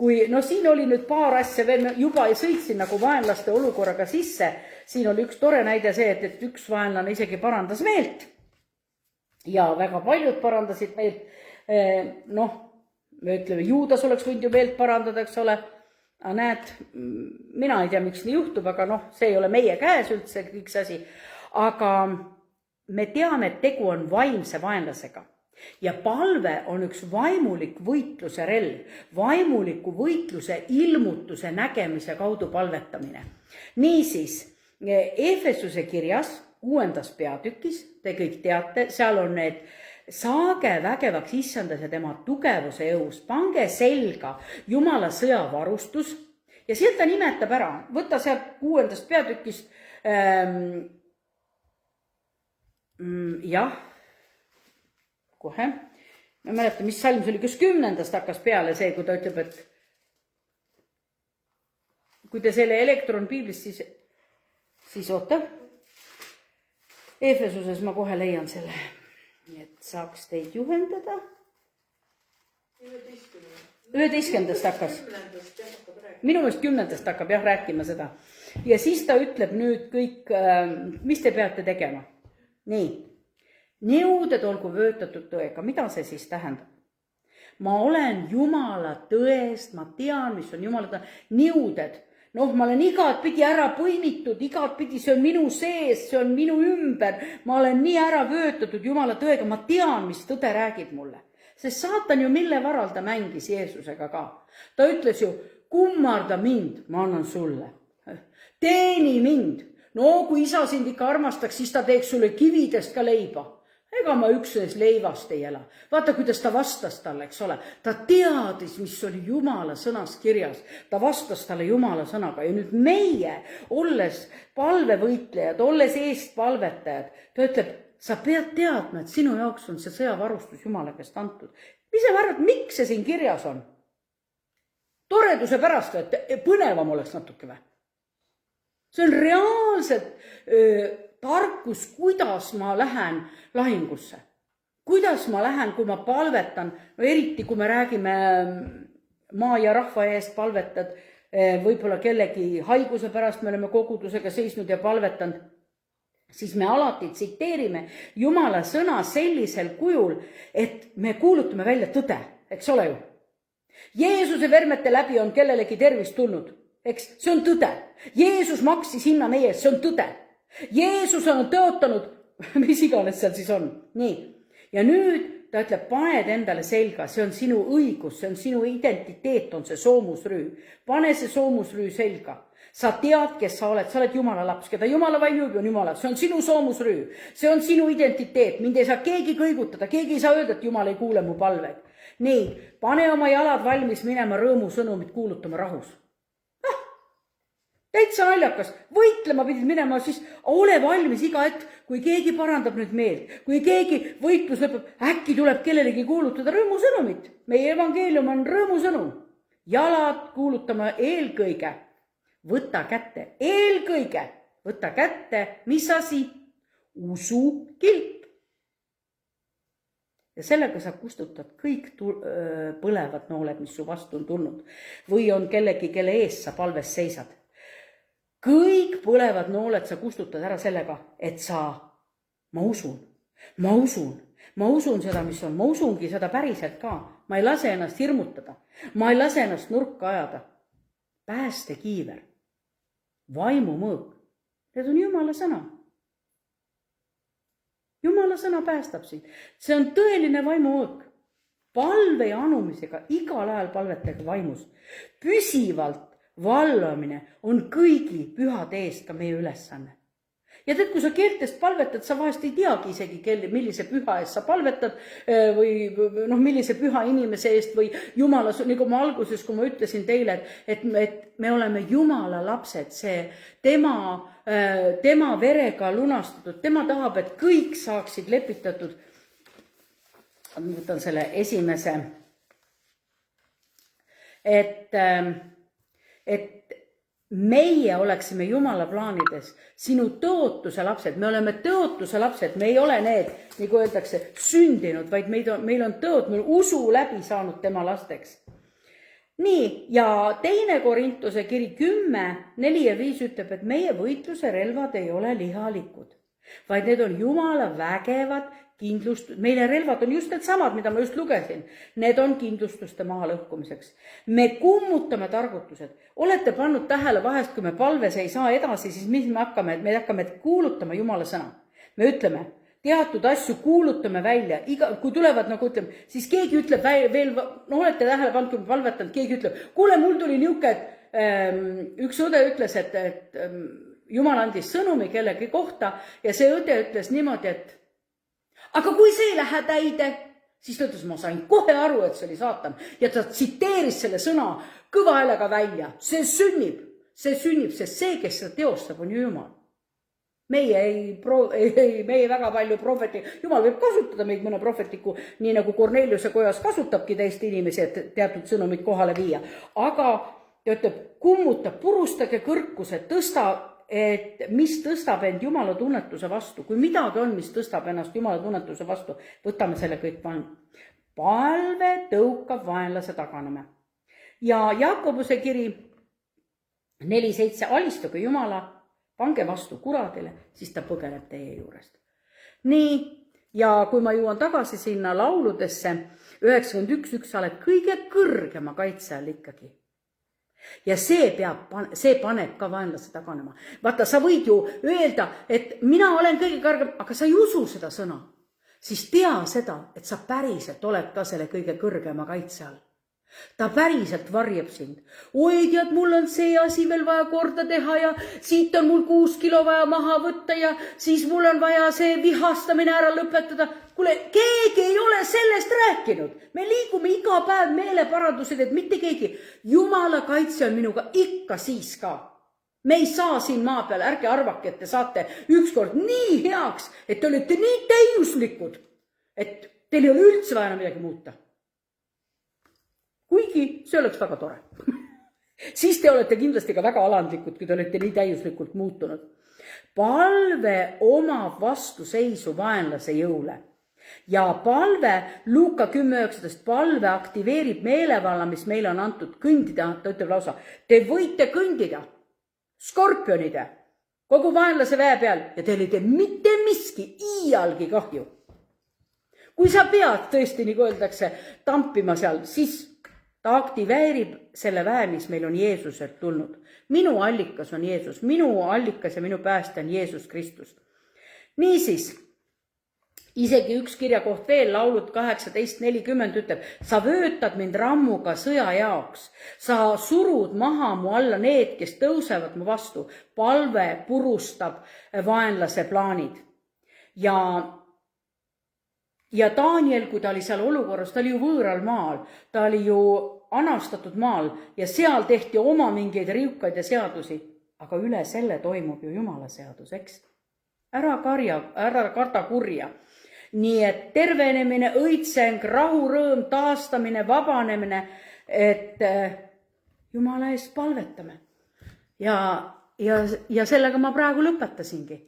Kui, siin oli nüüd paar asja veel, juba sõitsin nagu vaenlaste olukorraga sisse. Siin oli üks tore näide see, et üks vaenlane isegi parandas meelt. Ja väga paljud parandasid meelt. Me ütleme, Juudas oleks võinud ju meelt parandada, eks ole. Aga näed, mina ei tea, miks nii juhtub, aga see ei ole meie käes üldse kõik see asi. Aga me teame, et tegu on vaimse vaenlasega ja palve on üks vaimulik võitluse relv, vaimuliku võitluse ilmutuse nägemise kaudu palvetamine. Niisiis, Efesuse kirjas 6. peatükis, te kõik teate, seal on need saage vägevaks issandas ja tema tugevuse jõus, pange selga Jumala sõjavarustus ja sealt ta nimetab ära, võta sealt 6. peatükist jah, kohe. Ma mäletan, mis salm see oli, kas 10. hakkas peale see, kui ta ütleb, et kui te selle elektronpiiblist, siis oota. Efesuses ma kohe leian selle, et saaks teid juhendada. 11. hakkas. Minu meelest 10. hakkab jah rääkima seda. Ja siis ta ütleb nüüd kõik, mis te peate tegema. Nii, nõuded olgu vöötatud tõega. Mida see siis tähendab? Ma olen Jumala tõest, ma tean, mis on Jumala tõest. Nõuded, ma olen igat pidi ära põimitud, igat pidi see on minu sees, see on minu ümber. Ma olen nii ära vöötatud Jumala tõega, ma tean, mis tõde räägib mulle. Sest saatan ju mille varal ta mängis Jeesusega ka. Ta ütles ju, kummarda mind, ma annan sulle. Teeni mind. Kui isa sind ikka armastaks, siis ta teeks sulle kividest ka leiba. Ega ma üksnes leivast ei ela. Vaata, kuidas ta vastas talle, eks ole. Ta teadis, mis oli Jumala sõnas kirjas. Ta vastas talle Jumala sõnaga. Ja nüüd meie, olles palvevõitlejad, olles eest palvetajad, ta ütleb, sa pead teadma, et sinu jaoks on see sõjavarustus Jumala käest antud. Mis sa arvad, miks see siin kirjas on? Toreduse pärast, et põnevam oleks natuke või? See on reaalselt tarkus, kuidas ma lähen lahingusse. Kuidas ma lähen, kui ma palvetan, eriti kui me räägime maa ja rahva eest palvetad, võib-olla kellegi haiguse pärast me oleme kogudusega seisnud ja palvetanud, siis me alati tsiteerime Jumala sõna sellisel kujul, et me kuulutame välja tõde, eks ole ju. Jeesuse vermete läbi on kellelegi tervist tulnud. Eks, see on tõde. Jeesus maksis hinna meie ees, see on tõde. Jeesus on tõotanud, mis iganes seal siis on. Nii. Ja nüüd ta ütleb, paned endale selga, see on sinu õigus, see on sinu identiteet, on see soomusrüü. Pane see soomusrüü selga. Sa tead, kes sa oled Jumala laps, keda Jumala vaim juhib, on Jumala. See on sinu soomusrüü, see on sinu identiteet. Mind ei saa keegi kõigutada, keegi ei saa öelda, et Jumal ei kuule mu palveid. Nii, pane oma jalad valmis minema rõõmusõnumit kuulutama rahus. Täitsa naljakas, võitlema pidid minema, siis ole valmis iga hetk, kui keegi parandab nüüd meelt, kui keegi võitlus lõpeb, äkki tuleb kellelegi kuulutada rõõmusõnumit. Meie evangeelium on rõõmusõnum. Jalad kuulutama eelkõige, võta kätte, mis asi? Usu kilp. Ja sellega sa kustutad kõik põlevad nooled, mis su vastu on tulnud. Või on kellegi, kelle ees sa palves seisad. kõik põlevad nooled sa kustutad ära sellega, et ma usun seda, mis on, ma usungi seda päriselt ka. Ma ei lase ennast hirmutada, ma ei lase ennast nurka ajada. Päästekiiver, vaimumõõk, need on Jumala sõna. Jumala sõna päästab sind. See on tõeline vaimumõõk. Palve ja anumisega, igal ajal palvetage vaimus. Püsivalt valvamine on kõigi pühade eest ka meie ülesanne. Ja tead, kui sa keeltest palvetad, sa vahest ei teagi isegi, millise püha eest sa palvetad või millise püha inimese eest või Jumala, nagu ma alguses, kui ma ütlesin teile, et me oleme Jumala lapsed, tema verega lunastatud, tema tahab, et kõik saaksid lepitatud. Ma võtan selle esimese, et meie oleksime Jumala plaanides, sinu tõotuse lapsed, me oleme tõotuse lapsed, me ei ole need, nagu öeldakse, sündinud, vaid meil on tõot, meil usu läbi saanud tema lasteks. Nii, ja 2 Korintuse kiri 10, 4 ja 5 ütleb, et meie võitluse relvad ei ole lihalikud, vaid need on Jumala vägevad meile relvad on just need samad, mida ma just lugesin. Need on kindlustuste maha lõhkumiseks. Me kummutame targutused. Olete pannud tähele vahest, kui me palves ei saa edasi, siis mis me hakkame? Me hakkame kuulutama Jumala sõna. Me ütleme, teatud asju kuulutame välja. Kui tulevad, nagu ütleme, siis keegi ütleb veel, olete tähele pannud, kui me palvetanud, keegi ütleb, kuule, mul tuli niuke, et üks õde ütles, et Jumal andis sõnumi kellegi kohta ja see õde ütles niimoodi, et aga kui see ei lähe täide, siis ta ütles, ma sain kohe aru, et see oli saatan. Ja ta tsiteeris selle sõna kõva häälega välja. See sünnib, sest see, kes seda teostab, on ju Jumal. Meie väga palju prohvetiku, Jumal võib kasutada meid mõne prohvetiku, nii nagu Korneliuse kojas kasutabki teiste inimesi, et teatud sõnumid kohale viia. Aga ta ütleb, kummuta, purustage kõrkuse, et mis tõstab end Jumala tunnetuse vastu. Kui midagi on, mis tõstab ennast Jumala tunnetuse vastu, võtame selle kõik palve tõukab vaenlase taganema. Ja Jaakobuse kiri 4.7, alistuge Jumala, pange vastu kuradile, siis ta põgeneb teie juurest. Nii, ja kui ma jõuan tagasi sinna lauludesse, 91, sa oled kõige kõrgema kaitse all ikkagi. Ja see paneb ka vaenlase taganema. Vaata, sa võid ju öelda, et mina olen kõige kõrgem, aga sa ei usu seda sõna. Siis tea seda, et sa päriselt oled ka selle kõige kõrgema kaitse all. Ta päriselt varjab sind. Oi, tead, mul on see asi veel vaja korda teha ja siit on mul 6 kilo vaja maha võtta ja siis mul on vaja see vihastamine ära lõpetada. Kuule, keegi ei ole sellest rääkinud. Me liigume iga päev meeleparandused, et mitte keegi. Jumala kaitse on minuga ikka siis ka. Me ei saa siin maa peal, ärge arvake, et te saate ükskord nii heaks, et te olete nii täiuslikud, et teil ei ole üldse vaja midagi muuta. Kuigi see oleks väga tore. Siis te olete kindlasti ka väga alandlikud, kui te olete nii täiuslikult muutunud. Palve omab vastuseisu vaenlase jõule. Ja palve, Luuka 10.19, palve aktiveerib meelevalla, mis meile on antud kõndida, ta ütleb lausa, te võite kõndida skorpionide, kogu vaenlase väe peal ja teil ei tee mitte miski iialgi kahju. Kui sa pead tõesti, nagu öeldakse, tampima seal, siis ta aktiveerib selle väe, mis meil on Jeesuselt tulnud. Minu allikas on Jeesus, minu allikas ja minu pääste on Jeesus Kristus. Niisiis, isegi üks kirjakoht veel, laulud 18.40 ütleb, sa vöötad mind rammuga sõja jaoks, sa surud maha mu alla need, kes tõusevad mu vastu, palve purustab vaenlase plaanid. Ja Daniel, kui ta oli seal olukorras, ta oli ju võõral maal, ta oli ju anastatud maal ja seal tehti oma mingeid riukaid ja seadusi, aga üle selle toimub ju Jumala seadus, eks? Ära karda kurja. Nii et tervenemine, õitseng, rahu, rõõm, taastamine, vabanemine, et Jumala eest palvetame. Ja sellega ma praegu lõpetasingi.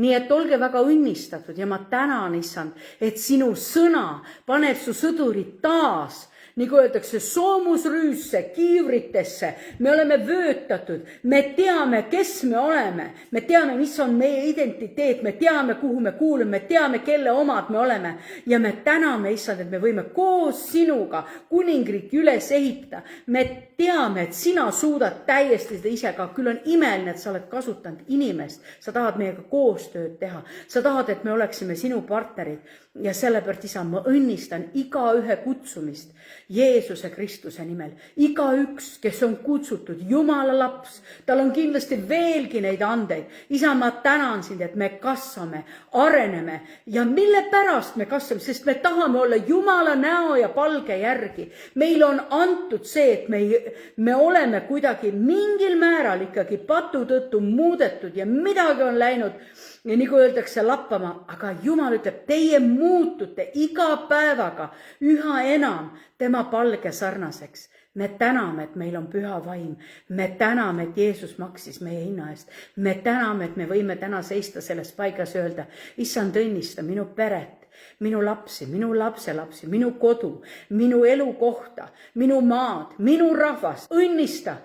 Nii et olge väga õnnistatud ja ma tänan, issand, et sinu sõna paneb su sõdurid taas nagu öeldakse, soomusrüüsse, kiivritesse. Me oleme vöötatud, me teame, kes me oleme, me teame, mis on meie identiteet, me teame, kuhu me kuulume, me teame, kelle omad me oleme ja me täname, issand, et me võime koos sinuga kuningriiki üles ehitada. Me teame, et sina suudad täiesti seda ise ka, küll on imeline, et sa oled kasutanud inimest, sa tahad meiega koostööd teha, sa tahad, et me oleksime sinu partnerid ja sellepärast, isa, ma õnnistan igaühe kutsumist Jeesuse Kristuse nimel. Igaüks, kes on kutsutud Jumala laps, tal on kindlasti veelgi neid andeid. Isa, ma tänan sind, et me kasvame, areneme ja mille pärast me kasvame, sest me tahame olla Jumala näo ja palge järgi. Meil on antud see, et me oleme kuidagi mingil määral ikkagi patu tõttu muudetud ja midagi on läinud ja nagu öeldakse lappama, aga Jumal ütleb, teie muutute iga päevaga üha enam tema palge sarnaseks. Me täname, et meil on püha vaim. Me täname, et Jeesus maksis meie hinna eest. Me täname, et me võime täna seista selles paigas ja öelda, issand, õnnista minu peret, minu lapsi, minu lapselapsi, minu kodu, minu elukohta, minu maad, minu rahvast. Õnnista,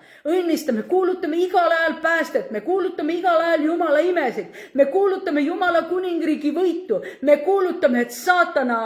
me kuulutame igal ajal päästet, me kuulutame igal ajal Jumala imesid, me kuulutame Jumala kuningriigi võitu, me kuulutame, et saatana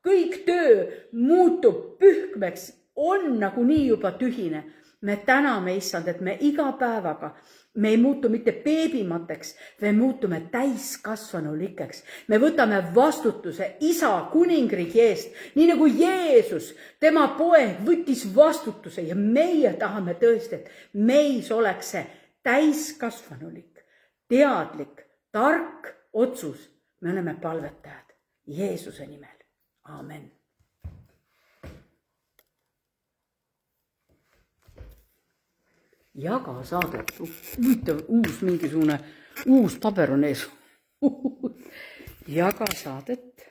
kõik töö muutub pühkmeks, on nagunii juba tühine. Me täname, issand, et me iga päevaga me ei muutu mitte beebimateks, me muutume täiskasvanulikeks. Me võtame vastutuse isa kuningriigi eest, nii nagu Jeesus, tema poeg, võttis vastutuse ja meie tahame tõesti, et meis oleks see täiskasvanulik, teadlik, tark otsus. Me oleme palvetajad Jeesuse nimel. Aamen. Jaga saadet. Huvitav, mingisugune uus paber on ees. Jaga saadet.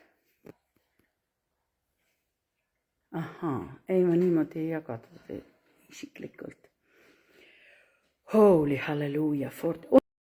Ahaa, ei ma niimoodi ei jagata isiklikult. Holy halleluuja.